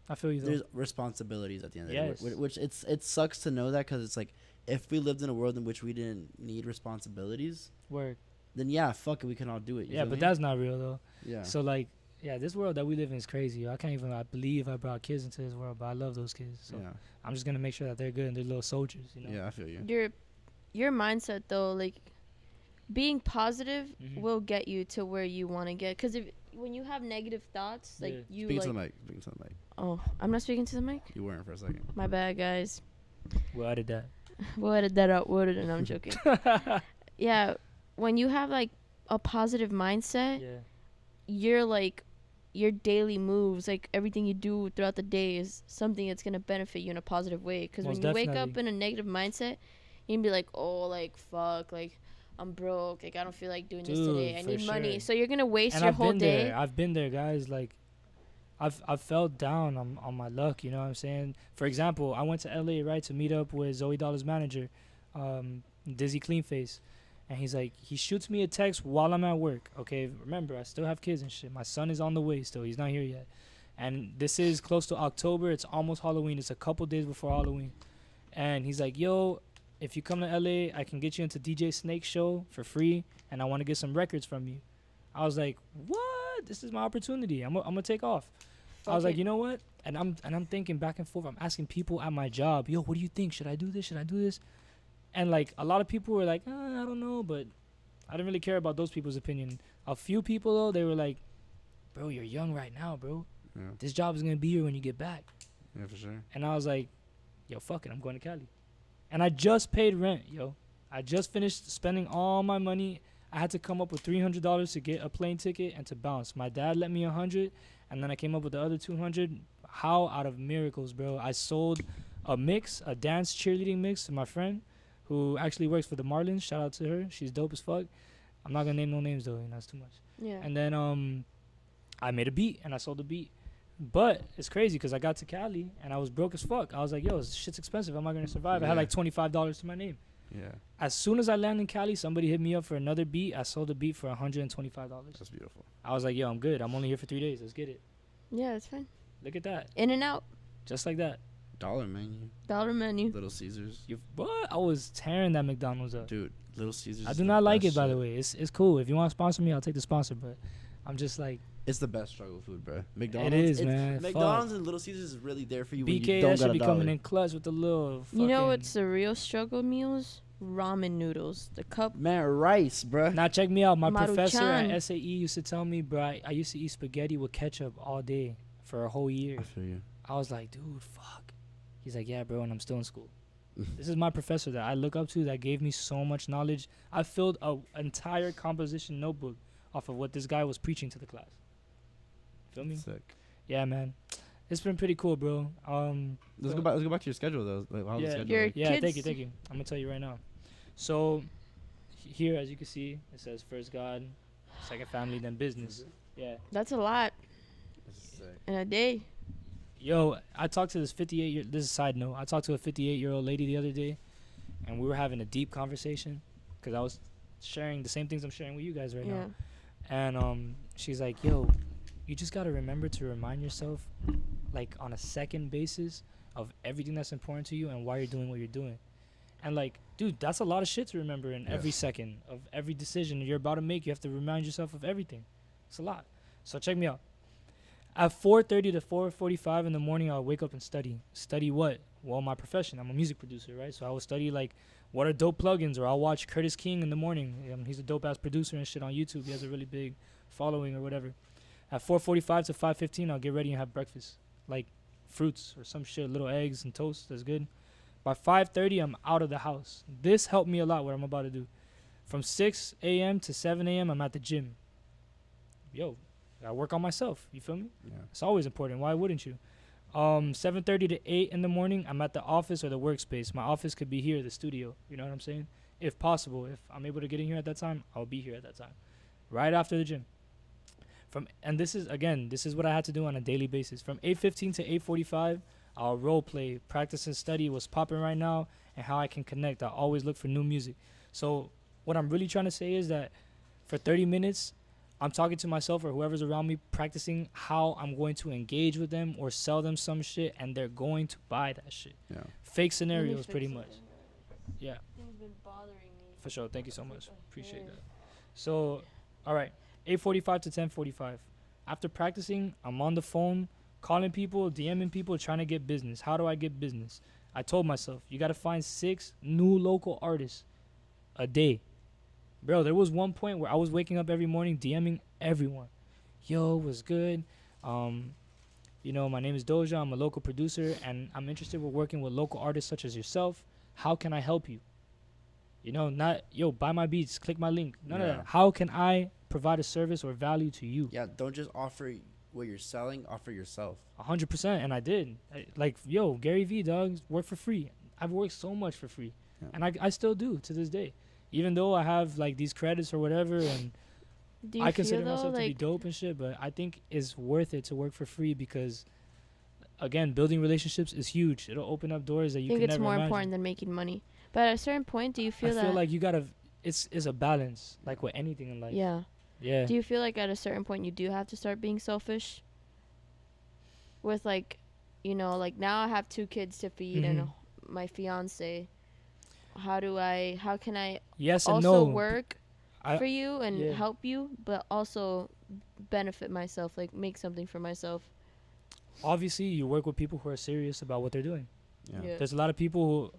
I feel you though. There's responsibilities at the end of Yes. the day, which it sucks to know that, because it's like, if we lived in a world in which we didn't need responsibilities, Word. then yeah, fuck it, we can all do it. Yeah, but that's not real though. Yeah. So like, yeah, this world that we live in is crazy. Yo. I believe I brought kids into this world, but I love those kids. So yeah. I'm just gonna make sure that they're good and they're little soldiers, you know. Yeah, I feel you. Your mindset though, like being positive will get you to where you want to get. Because when you have negative thoughts, like you Speak like. to the mic. Speak to the mic. Oh, I'm not speaking to the mic. You weren't for a second. My bad, guys. We'll edit that. We'll edit that out. And I'm joking. Yeah, when you have like a positive mindset, you're like, your daily moves, like everything you do throughout the day is something that's gonna benefit you in a positive way. Because when you wake up in a negative mindset, you can be like, oh, like fuck, like I'm broke, like I don't feel like doing this today. I need money. So you're gonna waste your whole day. I've been there, guys. Like, I've felt down on my luck. You know what I'm saying? For example, I went to LA right to meet up with Zoey Dollaz manager, Dizzy Cleanface. And he's like, he shoots me a text while I'm at work. Okay, remember, I still have kids and shit. My son is on the way still. He's not here yet. And this is close to October. It's almost Halloween. It's a couple days before Halloween. And he's like, yo, if you come to LA, I can get you into DJ Snake's show for free. And I want to get some records from you. I was like, what? This is my opportunity. I'm going to take off. I was like, you know what? And I'm thinking back and forth. I'm asking people at my job, yo, what do you think? Should I do this? Should I do this? And like a lot of people were like, I don't know, but I didn't really care about those people's opinion. A few people though, they were like, bro, you're young right now, bro. Yeah. This job is gonna be here when you get back. Yeah, for sure. And I was like, yo, fuck it, I'm going to Cali. And I just paid rent, yo. I just finished spending all my money. I had to come up with $300 to get a plane ticket and to bounce. My dad let me $100, and then I came up with the other $200. How out of miracles, bro. I sold a mix, a dance cheerleading mix to my friend who actually works for the Marlins. Shout out to her. She's dope as fuck. I'm not going to name no names, though. You know, that's too much. Yeah. And then I made a beat, and I sold the beat. But it's crazy because I got to Cali, and I was broke as fuck. I was like, yo, this shit's expensive. How am I going to survive? I had like $25 to my name. Yeah. As soon as I landed in Cali, somebody hit me up for another beat. I sold the beat for $125. That's beautiful. I was like, yo, I'm good. I'm only here for 3 days. Let's get it. Yeah, it's fine. Look at that. In and out. Just like that. Dollar menu. Dollar menu. Little Caesars. What? I was tearing that McDonald's up. Dude, Little Caesars. I do not like it, by the way. It's cool. If you want to sponsor me, I'll take the sponsor. But I'm just like, it's the best struggle food, bro. McDonald's. It is, man. McDonald's and Little Caesars is really there for you when BK, you don't that got should a be dollar. coming in clutch with the little fucking... You know what's the real struggle meals? Ramen noodles. The cup. Man, rice, bro. Now check me out. My professor Maruchan. at SAE used to tell me, bro, I used to eat spaghetti with ketchup all day for a whole year. I feel you. I was like, dude, fuck. He's like, yeah, bro, and I'm still in school. This is my professor that I look up to that gave me so much knowledge. I filled an entire composition notebook off of what this guy was preaching to the class. Feel me? Sick. Yeah, man. It's been pretty cool, bro. Let's go back to your schedule though. Like, how's the schedule? Your like? Yeah, kids. thank you. I'm gonna tell you right now. So here, as you can see, it says first God, second family, then business. Yeah. That's a lot This is sick. in a day. Yo, I talked to this 58-year. This is a side note. I talked to a 58-year-old lady the other day, and we were having a deep conversation because I was sharing the same things I'm sharing with you guys right now. And she's like, "Yo, you just gotta remember to remind yourself, like on a second basis, of everything that's important to you and why you're doing what you're doing." And like, dude, that's a lot of shit to remember in every second of every decision you're about to make. You have to remind yourself of everything. It's a lot. So check me out. At 4:30 to 4:45 in the morning, I'll wake up and study. Study what? Well, my profession. I'm a music producer, right? So I will study like what are dope plugins, or I'll watch Curtis King in the morning. He's a dope ass producer and shit on YouTube. He has a really big following or whatever. At 4:45 to 5:15, I'll get ready and have breakfast, like fruits or some shit, little eggs and toast. That's good. By 5:30, I'm out of the house. This helped me a lot. What I'm about to do. From 6 a.m. to 7 a.m., I'm at the gym. Yo, I work on myself. You feel me? Yeah. It's always important. Why wouldn't you? 7:30 to 8 in the morning, I'm at the office or the workspace. My office could be here, the studio. You know what I'm saying? If possible, if I'm able to get in here at that time, I'll be here at that time. Right after the gym. And this is what I had to do on a daily basis. From 8:15 to 8:45, I'll role play, practice and study what's popping right now and how I can connect. I always look for new music. So what I'm really trying to say is that for 30 minutes, I'm talking to myself or whoever's around me, practicing how I'm going to engage with them or sell them some shit, and they're going to buy that shit. Yeah. Fake scenarios, pretty much. Yeah, Things been bothering me. for sure. Thank you so much. Appreciate that. So, all right, 8:45 to 10:45. After practicing, I'm on the phone, calling people, DMing people, trying to get business. How do I get business? I told myself, you got to find 6 new local artists a day. Bro, there was one point where I was waking up every morning DMing everyone. Yo, what's good? You know, my name is Dosia. I'm a local producer, and I'm interested in working with local artists such as yourself. How can I help you? You know, not, yo, buy my beats, click my link. None of that. How can I provide a service or value to you? Yeah, don't just offer what you're selling, offer yourself. 100%, and I did. Like, yo, Gary V, dog, work for free. I've worked so much for free, and I still do to this day. Even though I have, like, these credits or whatever, and Do you I feel consider though, myself to be like, dope and shit, but I think it's worth it to work for free because, again, building relationships is huge. It'll open up doors that you I think can it's never more imagine. important than making money. But at a certain point, do you feel I that? feel like you gotta, it's a balance, like with anything in life. Yeah. Yeah. Do you feel like at a certain point you do have to start being selfish? With like, you know, like now I have 2 kids to feed and Mhm. my fiance. How can I Yes and also no. work I- for you and yeah. help you, but also benefit myself, like make something for myself? Obviously, you work with people who are serious about what they're doing. Yeah. Yeah. There's a lot of people who,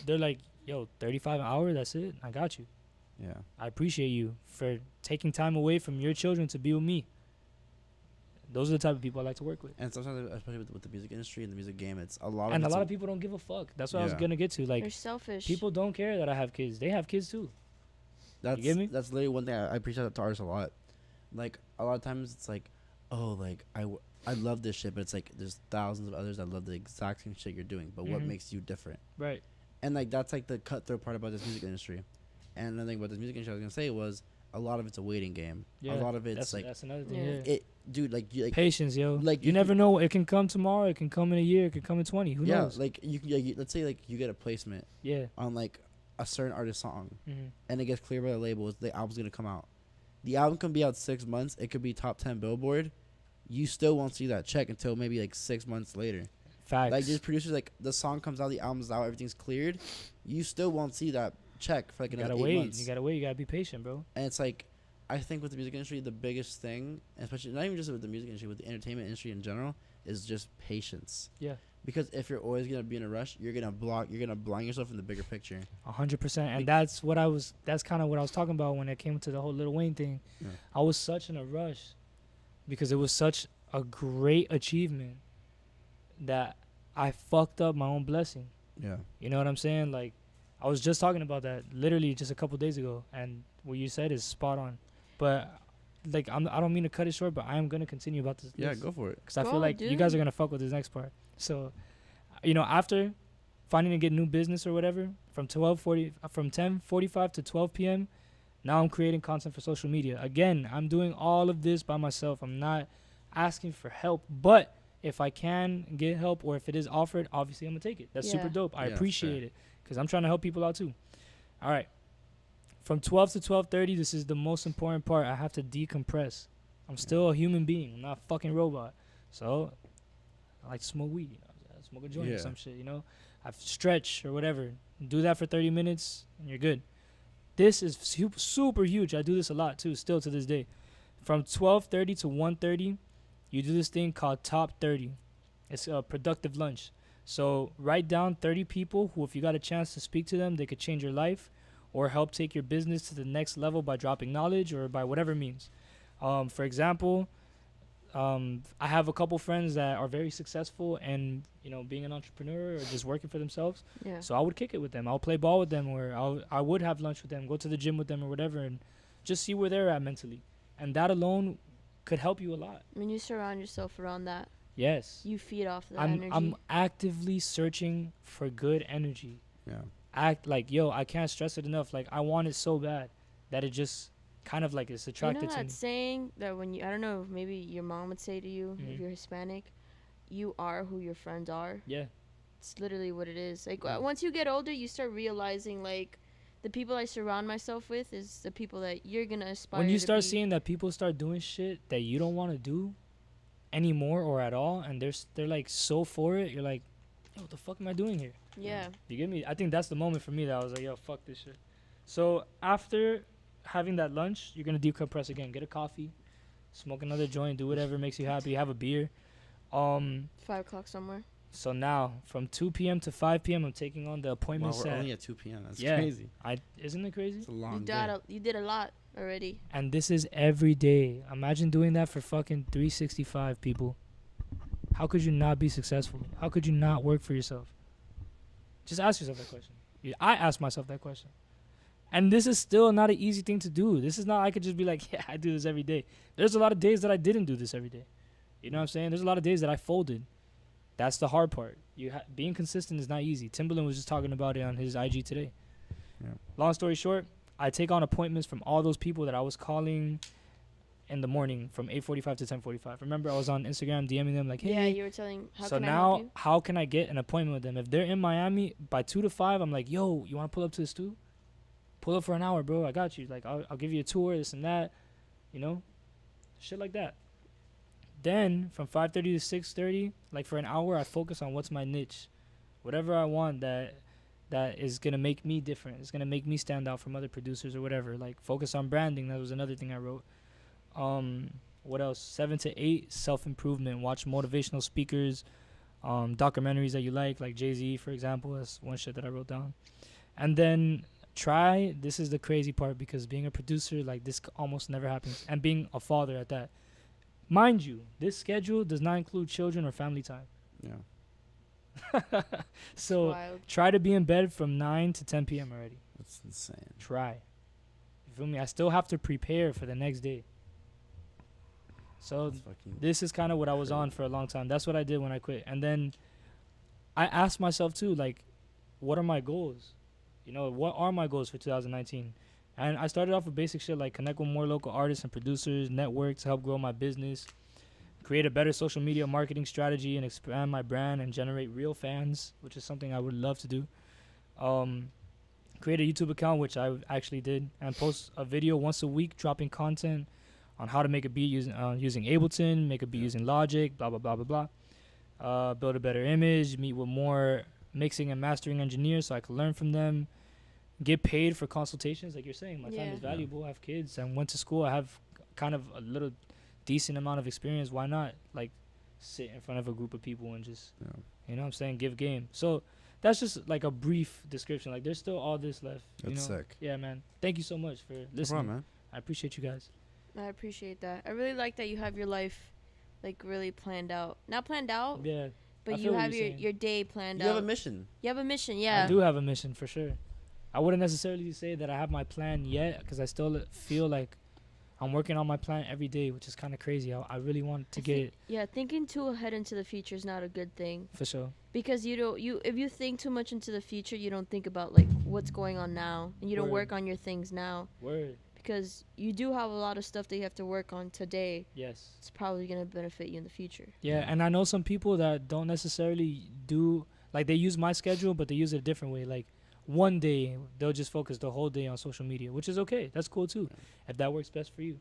they're like, yo, 35 an hour, that's it. I got you. Yeah. I appreciate you for taking time away from your children to be with me. Those are the type of people I like to work with. And sometimes, especially with the music industry and the music game, it's a lot of. And a lot of people don't give a fuck. That's what I was gonna get to. Like, they're selfish. people don't care that I have kids. They have kids too. That's, you get me? That's literally one thing I appreciate to artists a lot. Like, a lot of times it's like, oh, like, I love this shit, but it's like there's thousands of others that love the exact same shit you're doing, but what makes you different? Right. And, like, that's, like, the cutthroat part about this music industry. And another thing about this music industry I was going to say was a lot of it's a waiting game. Yeah. A lot of it's, that's another thing. Yeah. Yeah. Dude, like, Patience, yo. like, you never know. It can come tomorrow. It can come in a year. It can come in 20. Who knows? Like, let's say, like, you get a placement Yeah. on, like, a certain artist song, Mm-hmm. and it gets cleared by the label, the album's going to come out. The album can be out 6 months. It could be top 10 Billboard. You still won't see that check until maybe, like, 6 months later. Facts. Like, there's producers, like, the song comes out, the album's out, everything's cleared. You still won't see that check for, like, you another gotta 8 wait. months. You gotta wait. You gotta be patient, bro. And it's like, I think with the music industry, the biggest thing, especially not even just with the music industry, with the entertainment industry in general, is just patience. Yeah. Because if you're always gonna be in a rush, you're gonna blind yourself in the bigger picture. 100%. And that's kind of what I was talking about when it came to the whole Lil Wayne thing. Yeah. I was such in a rush because it was such a great achievement that I fucked up my own blessing. Yeah. You know what I'm saying? Like, I was just talking about that literally just a couple days ago, and what you said is spot on. But like, I don't mean to cut it short, but I am gonna continue about this. Yeah, go for it. Because I Go, feel like you guys are gonna fuck with this next part. So, you know, after finding to get new business or whatever, from 10:45 to 12 p.m. Now I'm creating content for social media. Again, I'm doing all of this by myself. I'm not asking for help, but if I can get help or if it is offered, obviously I'm gonna take it. That's super Yeah. dope. I Yeah, appreciate fair. it because I'm trying to help people out too. All right, from 12 to 12:30, this is the most important part. I have to decompress. I'm still a human being. I'm not a fucking robot. So I like to smoke weed. You know, I smoke a joint or Yeah. some shit. You know, I stretch or whatever. Do that for 30 minutes and you're good. This is super huge. I do this a lot too, still to this day. From 12:30 to 1:30, you do this thing called Top 30. It's a productive lunch. So write down 30 people who, if you got a chance to speak to them, they could change your life or help take your business to the next level by dropping knowledge or by whatever means. For example, I have a couple friends that are very successful and, you know, being an entrepreneur or just working for themselves. Yeah. So I would kick it with them. I'll play ball with them, or I would have lunch with them, go to the gym with them or whatever, and just see where they're at mentally. And that alone could help you a lot. When you surround yourself around that, Yes. you feed off that I'm energy. actively searching for good energy. Yeah. Act like, yo, I can't stress it enough. Like, I want it so bad that it just kind of like it's You attracted know to that me. saying that when you, I don't know, maybe your mom would say to you if Mhm. you're Hispanic, you are who your friends are. Yeah. It's literally what it is. Like, Yeah. once you get older, you start realizing, like, the people I surround myself with is the people that you're going to aspire When you to start be. seeing that people start doing shit that you don't want to do anymore or at all, and they're like so for it, you're like, yo, what the fuck am I doing here? Yeah. You get me? I think that's the moment for me that I was like, yo, fuck this shit. So after having that lunch, you're gonna decompress again. Get a coffee, smoke another joint, do whatever makes you happy. Have a beer. 5 o'clock somewhere. So now from 2 p.m. to 5 p.m. I'm taking on the Wow, appointments. we're only at 2 p.m. That's Yeah. crazy. Isn't it crazy? It's a long day. You did a lot already. And this is every day. Imagine doing that for fucking 365 people. How could you not be successful? How could you not work for yourself? Just ask yourself that question. I ask myself that question. And this is still not an easy thing to do. This is not, I could just be like, yeah, I do this every day. There's a lot of days that I didn't do this every day. You know what I'm saying? There's a lot of days that I folded. That's the hard part. Being consistent is not easy. Timberland was just talking about it on his IG today. Yeah. Long story short, I take on appointments from all those people that I was calling in the morning from 8:45 to 10:45. Remember, I was on Instagram DMing them like, hey. Yeah, you were telling, how So can I now, help you? how can I get an appointment with them? If they're in Miami by 2 to 5, I'm like, yo, you want to pull up to the stew? Pull up for an hour, bro. I got you. Like, I'll give you a tour, this and that. You know, shit like that. Then from 5:30 to 6:30, like for an hour, I focus on what's my niche, whatever I want that is gonna make me different. It's gonna make me stand out from other producers or whatever. Like focus on branding. That was another thing I wrote. What else? 7 to 8, self-improvement. Watch motivational speakers, documentaries that you like Jay-Z, for example. That's one shit that I wrote down. And then this is the crazy part, because being a producer, like, this almost never happens, and being a father at that. Mind you, this schedule does not include children or family time. Yeah. So Wild. try to be in bed from 9 to 10 p.m. already. That's insane. Try. You feel me? I still have to prepare for the next day. So That's fucking this is kind of what I was on for a long time. That's what I did when I quit. And then I asked myself too, like, what are my goals? You know, what are my goals for 2019? And I started off with basic shit like connect with more local artists and producers, network to help grow my business, create a better social media marketing strategy, and expand my brand and generate real fans, which is something I would love to do. Create a YouTube account, which I actually did, and post a video once a week, dropping content on how to make a beat using Ableton, make a beat using Logic, blah, blah, blah, blah, blah. Build a better image, meet with more mixing and mastering engineers so I can learn from them. Get paid for consultations, like you're saying. My time is valuable. I have kids. I went to school. I have kind of a little decent amount of experience. Why not, like, sit in front of a group of people and just, you know what I'm saying, give game. So that's just, like, a brief description. Like, there's still all this left. That's sick. Yeah, man. Thank you so much for listening. No problem, man. I appreciate you guys. I appreciate that. I really like that you have your life, like, really planned out. Not planned out, Yeah. but I you feel what have you're your, saying. your day planned You out. have a mission. You have a mission, yeah. I do have a mission for sure. I wouldn't necessarily say that I have my plan yet, because I still feel like I'm working on my plan every day, which is kind of crazy. I really want to get it. Yeah, thinking too ahead into the future is not a good thing. For sure. Because if you think too much into the future, you don't think about, like, what's going on now, and you don't Word. work on your things now. Word. Because you do have a lot of stuff that you have to work on today. Yes. It's probably gonna benefit you in the future. Yeah, and I know some people that don't necessarily do, like, they use my schedule, but they use it a different way. Like, one day they'll just focus the whole day on social media, which is okay. That's cool too, if that works best for you.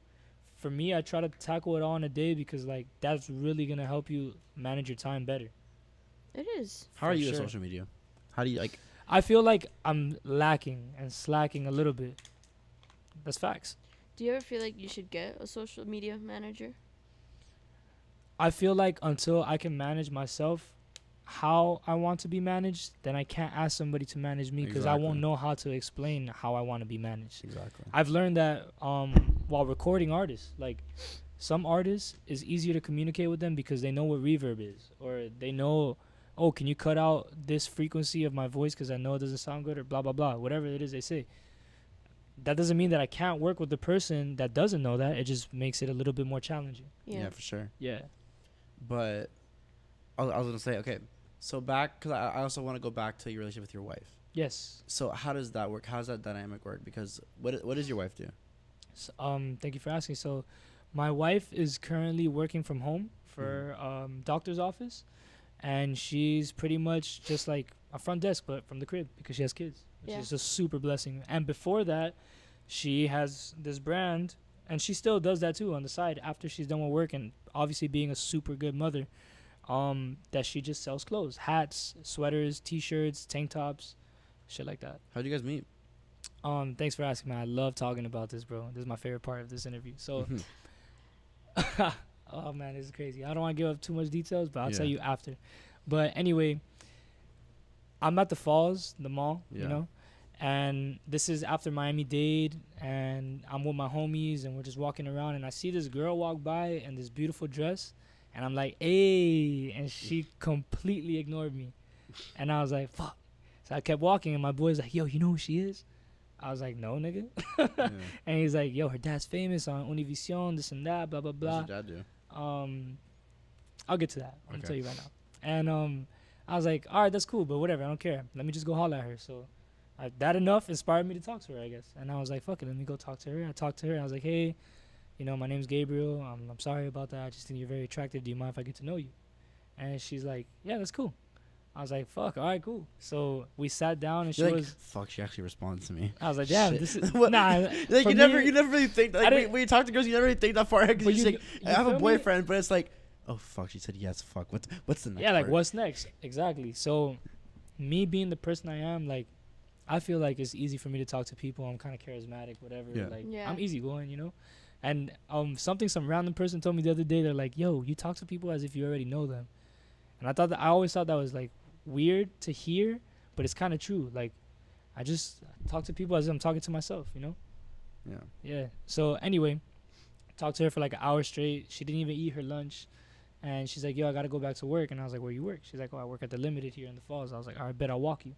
For me, I try to tackle it all in a day, because, like, that's really gonna help you manage your time better. It is. How are For you with sure. social media? How do you, like... I feel like I'm lacking and slacking a little bit. That's facts. Do you ever feel like you should get a social media manager? I feel like until I can manage myself how I want to be managed, then I can't ask somebody to manage me, because I won't Exactly. know how to explain how I want to be managed. Exactly. I've learned that while recording artists, like, some artists, is easier to communicate with them because they know what reverb is, or they know, oh, can you cut out this frequency of my voice because I know it doesn't sound good, or blah, blah, blah, whatever it is they say. That doesn't mean that I can't work with the person that doesn't know that. It just makes it a little bit more challenging. Yeah, for sure. Yeah. But I was going to say, okay, so back, because I also want to go back to your relationship with your wife. Yes. So how does that work? How does that dynamic work? Because what does your wife do? So, thank you for asking. So my wife is currently working from home for doctor's office, and she's pretty much just like a front desk, but from the crib, because she has kids, which is a super blessing. And before that, she has this brand, and she still does that too on the side after she's done with work, and obviously being a super good mother, that she just sells clothes, hats, sweaters, t-shirts, tank tops, shit like that. How'd you guys meet? Thanks for asking, man. I love talking about this, bro. This is my favorite part of this interview. So, oh man, this is crazy. I don't want to give up too much details, but I'll tell you after. But anyway, I'm at the Falls, the mall, you know, and this is after Miami-Dade, and I'm with my homies, and we're just walking around, and I see this girl walk by in this beautiful dress, and I'm like, hey, and she completely ignored me, and I was like, fuck. So I kept walking, and my boy's like, yo, you know who she is? I was like, no, nigga. And he's like, yo, her dad's famous on Univision, this and that, blah, blah, blah. What does your dad do? I'll get to that. I'm gonna tell you right now. And I was like, all right, that's cool, but whatever, I don't care. Let me just go holler at her. So that enough inspired me to talk to her, I guess. And I was like, fuck it, let me go talk to her. I talked to her. I was like, hey, you know, my name's Gabriel. I'm sorry about that. I just think you're very attractive. Do you mind if I get to know you? And she's like, yeah, that's cool. I was like, fuck, all right, cool. So we sat down, and You're she like, was... fuck, she actually responds to me. I was like, damn, Shit. this is... What? Nah, Like, you never really think, like, when you talk to girls, you never really think that far. Because But you're just you- like, you I have a feel me? boyfriend, but it's like, oh, fuck, she said yes, fuck. What's the next Yeah, like, part? what's next? Exactly. So me being the person I am, like, I feel like it's easy for me to talk to people. I'm kind of charismatic, whatever. Yeah. Like, Yeah. I'm easygoing, you know? And some random person told me the other day, they're like, yo, you talk to people as if you already know them. And I always thought that was, like, weird to hear, but it's kind of true. Like, I just talk to people as I'm talking to myself, you know? Yeah. Yeah. So anyway, talked to her for like an hour straight. She didn't even eat her lunch. And she's like, yo, I got to go back to work. And I was like, where you work? She's like, oh, I work at the Limited here in the Falls. I was like, all right, bet I'll walk you.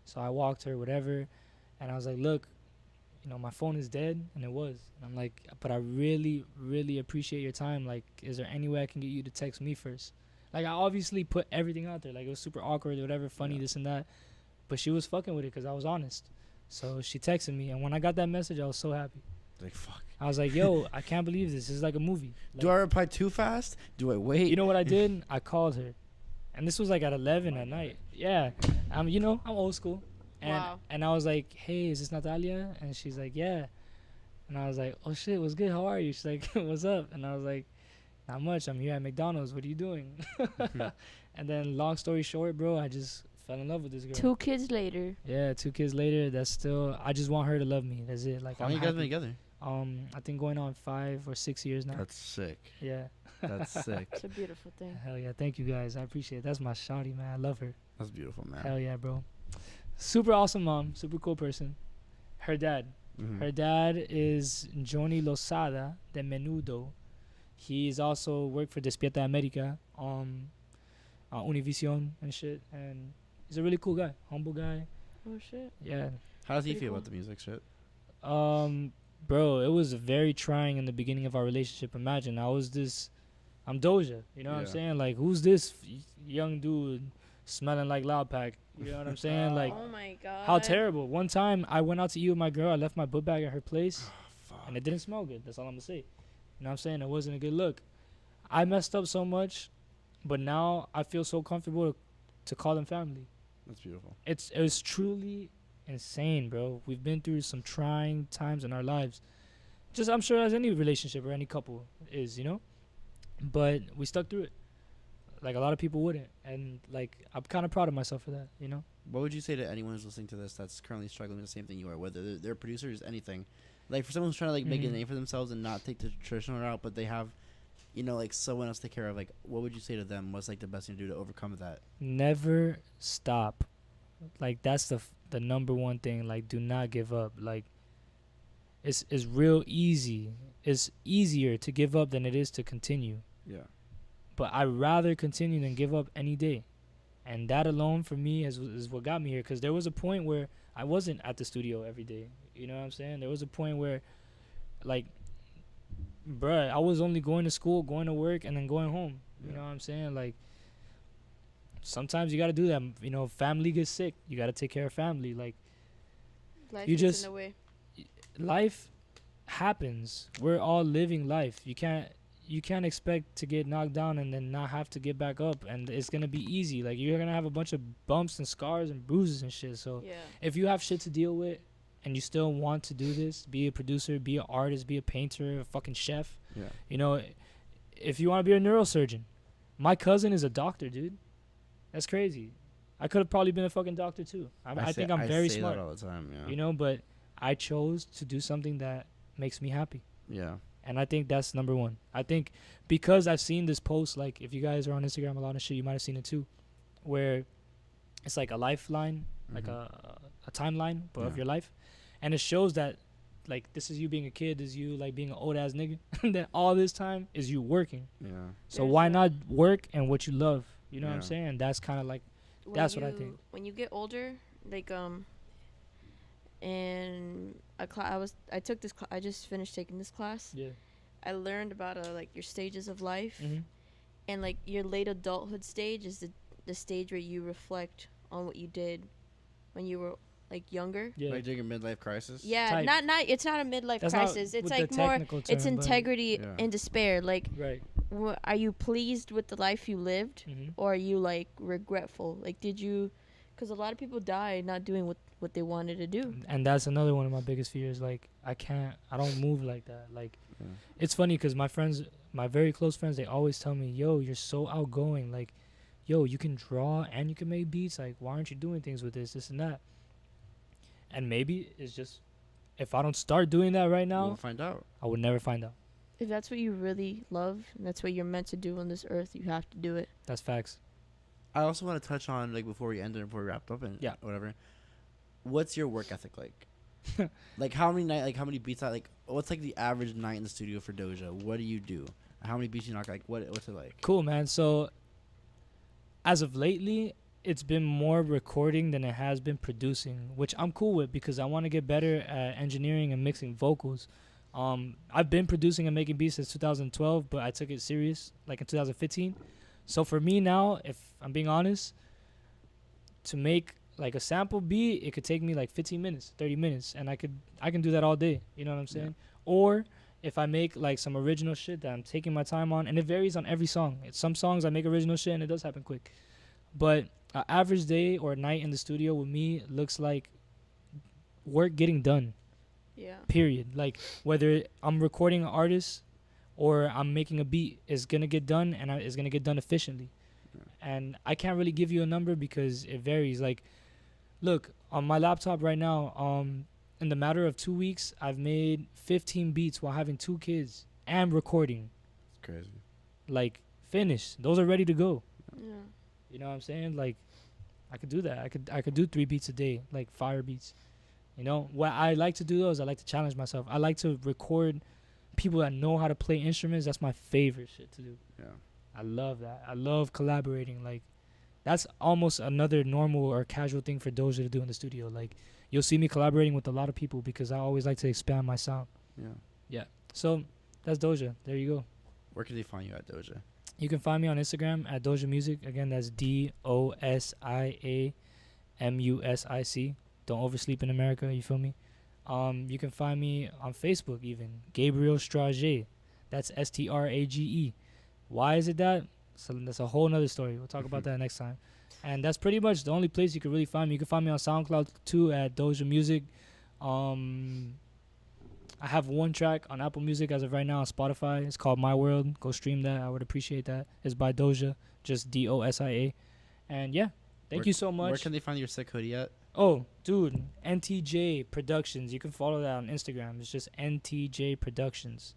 So I walked her, whatever. And I was like, look, you know, my phone is dead. And it was. And I'm like, but I really, really appreciate your time. Like, is there any way I can get you to text me first? Like, I obviously put everything out there. Like, it was super awkward or whatever, funny, this and that. But she was fucking with it because I was honest. So she texted me. And when I got that message, I was so happy. Like, fuck. I was like, yo, I can't believe this. This is like a movie. Like, do I reply too fast? Do I wait? You know what I did? I called her. And this was like at 11 at night. Yeah. You know, I'm old school. And I was like, hey, is this Natalia? And she's like, yeah. And I was like, oh, shit, what's good? How are you? She's like, what's up? And I was like, not much. I'm here at McDonald's. What are you doing? And then long story short, bro, I just fell in love with this girl. 2 kids later. Yeah, 2 kids later. That's still, I just want her to love me. That's it. Like, how long you guys been together? I think going on 5 or 6 years now. That's sick. Yeah. That's sick. It's a beautiful thing. Hell yeah. Thank you guys. I appreciate it. That's my shawty, man. I love her. That's beautiful, man. Hell yeah, bro. Super awesome mom. Super cool person. Her dad. Her dad is Johnny Losada de Menudo. He's also worked for Despierta America, Univision and shit. And he's a really cool guy. Humble guy. Oh, shit. Yeah. How does he feel about the music shit? Bro, it was very trying in the beginning of our relationship. Imagine, I'm Dosia, you know what I'm saying? Like, who's this young dude smelling like Loud Pack? You know what I'm saying? Like, oh my God. How terrible. One time, I went out to eat with my girl. I left my book bag at her place, and it didn't smell good. That's all I'm going to say. You know what I'm saying? It wasn't a good look. I messed up so much, but now I feel so comfortable to call them family. That's beautiful. It was truly insane, bro. We've been through some trying times in our lives, just I'm sure as any relationship or any couple is, you know, but we stuck through it like a lot of people wouldn't, and like I'm kind of proud of myself for that, you know. What would you say to anyone who's listening to this that's currently struggling with the same thing you are, whether they're producers, anything, like for someone who's trying to like make a name for themselves and not take the traditional route, but they have, you know, like someone else to take care of, like what would you say to them? What's like the best thing to do to overcome that? Never stop. Like that's the number one thing. Like, do not give up. Like, it's real easy. It's easier to give up than it is to continue. Yeah. But I'd rather continue than give up any day. And that alone for me is what got me here. Because there was a point where I wasn't at the studio every day. You know what I'm saying? There was a point where, like, bruh, I was only going to school, going to work, and then going home. You know what I'm saying? Like, sometimes you got to do that. You know, family gets sick. You got to take care of family. Like, life you gets just, in the way. Life happens. We're all living life. You can't expect to get knocked down and then not have to get back up. And it's going to be easy. Like, you're going to have a bunch of bumps and scars and bruises and shit. So if you have shit to deal with and you still want to do this, be a producer, be an artist, be a painter, a fucking chef, you know, if you want to be a neurosurgeon, my cousin is a doctor, dude. That's crazy. I could have probably been a fucking doctor too. I think I'm very smart. That all the time, you know, but I chose to do something that makes me happy. Yeah. And I think that's number one. I think because I've seen this post, like if you guys are on Instagram a lot of shit, you might have seen it too, where it's like a lifeline, like a timeline but of your life. And it shows that like this is you being a kid, this is you like being an old ass nigga. And then all this time is you working. Yeah. So why not work and what you love? You know what I'm saying? That's kind of like, that's what I think. When you get older, like and I took this I just finished taking this class. Yeah. I learned about like your stages of life, and like your late adulthood stage is the stage where you reflect on what you did when you were like younger. Yeah. Like during a midlife crisis. Yeah, Type. not it's not a midlife crisis. It's like more it's integrity and despair. Like, are you pleased with the life you lived, or are you like regretful? Like, did you? Because a lot of people die not doing what they wanted to do. And that's another one of my biggest fears. Like, I don't move like that. Like, it's funny because my friends, my very close friends, they always tell me, yo, you're so outgoing. Like, yo, you can draw and you can make beats. Like, why aren't you doing things with this and that? And maybe it's just, if I don't start doing that right now, we'll find out. I would never find out. If that's what you really love, and that's what you're meant to do on this earth, you have to do it. That's facts. I also want to touch on, like, before we end it, before we wrap up and whatever. what's your work ethic like? Like how many beats what's like the average night in the studio for Dosia? What do you do? How many beats you knock? Like what's it like? Cool, man. So as of lately, it's been more recording than it has been producing, which I'm cool with because I want to get better at engineering and mixing vocals. I've been producing and making beats since 2012, but I took it serious like in 2015. So for me now, if I'm being honest, to make like a sample beat, it could take me like 15 minutes, 30 minutes, and I can do that all day. You know what I'm saying? Yeah. Or if I make like some original shit that I'm taking my time on, and it varies on every song. Some songs I make original shit and it does happen quick. But an average day or night in the studio with me looks like work getting done. Yeah. Period. Like whether I'm recording an artist or I'm making a beat, it's gonna get done and it's gonna get done efficiently. Yeah. And I can't really give you a number because it varies. Like, look on my laptop right now. In the matter of 2 weeks, I've made 15 beats while having 2 kids and recording. It's crazy. Like finished. Those are ready to go. Yeah. You know what I'm saying? Like, I could do that. I could do 3 beats a day, like fire beats. You know, what I like to do though is I like to challenge myself. I like to record people that know how to play instruments. That's my favorite shit to do. Yeah. I love that. I love collaborating. Like, that's almost another normal or casual thing for Dosia to do in the studio. Like, you'll see me collaborating with a lot of people because I always like to expand my sound. Yeah. Yeah. So that's Dosia. There you go. Where can they find you at, Dosia? You can find me on Instagram at Dosia Music. Again, that's DOSIAMUSIC. Don't oversleep in America. You feel me? You can find me on Facebook even. Gabriel Strage. That's STRAGE. Why is it that? So that's a whole nother story. We'll talk about that next time. And that's pretty much the only place you can really find me. You can find me on SoundCloud too at Dosia Music. I have 1 track on Apple Music as of right now on Spotify. It's called My World. Go stream that. I would appreciate that. It's by Dosia, just DOSIA. And yeah, thank you so much. Where can they find your sick hoodie at? Oh, dude, NTJ Productions. You can follow that on Instagram. It's just NTJ Productions.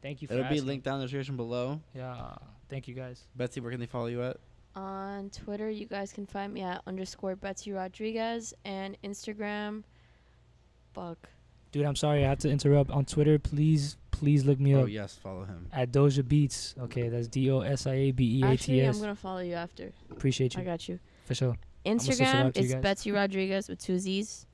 Thank you for asking. It'll be linked down in the description below. Yeah, thank you guys. Betsy, where can they follow you at? On Twitter, you guys can find me at _Betsy Rodriguez, and Instagram, Dude, I'm sorry, I have to interrupt. On Twitter, please look me up. Oh, yes, follow him. At Dosia Beats. Okay, that's DOSIABEATS. Actually, I'm going to follow you after. Appreciate you. I got you. For sure. Instagram, it's Betsy Rodriguez with 2 Z's.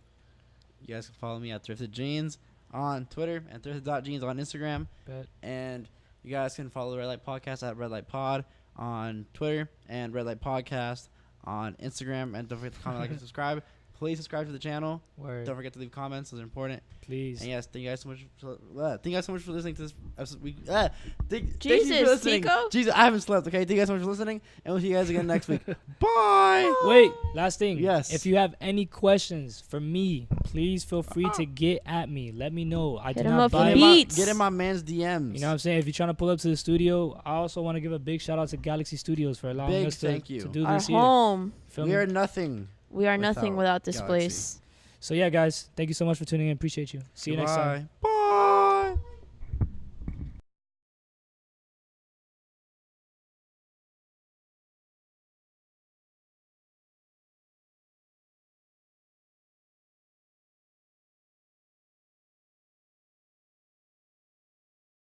You guys can follow me at Thrifted Jeans on Twitter and thrifted.jeans on Instagram. Bet. And you guys can follow the Red Light Podcast at Red Light Pod on Twitter and Red Light Podcast on Instagram. And don't forget to comment, like, and subscribe. Please subscribe to the channel. Word. Don't forget to leave comments. Those are important. Please. And yes, thank you guys so much for listening to this episode. Thank Jesus, you for listening. Tico? Jesus, I haven't slept. Okay, thank you guys so much for listening, and we'll see you guys again next week. Bye. Wait, last thing. Yes. If you have any questions for me, please feel free to get at me. Let me know. I Hit do him not up for buy beats. Get in my man's DMs. You know what I'm saying? If you're trying to pull up to the studio, I also want to give a big shout out to Galaxy Studios for allowing us to do Our this here. home. Feel We me? are nothing. We are nothing without this Galaxy. place. So yeah, guys, thank you so much for tuning in. Appreciate you. See you next time. Bye.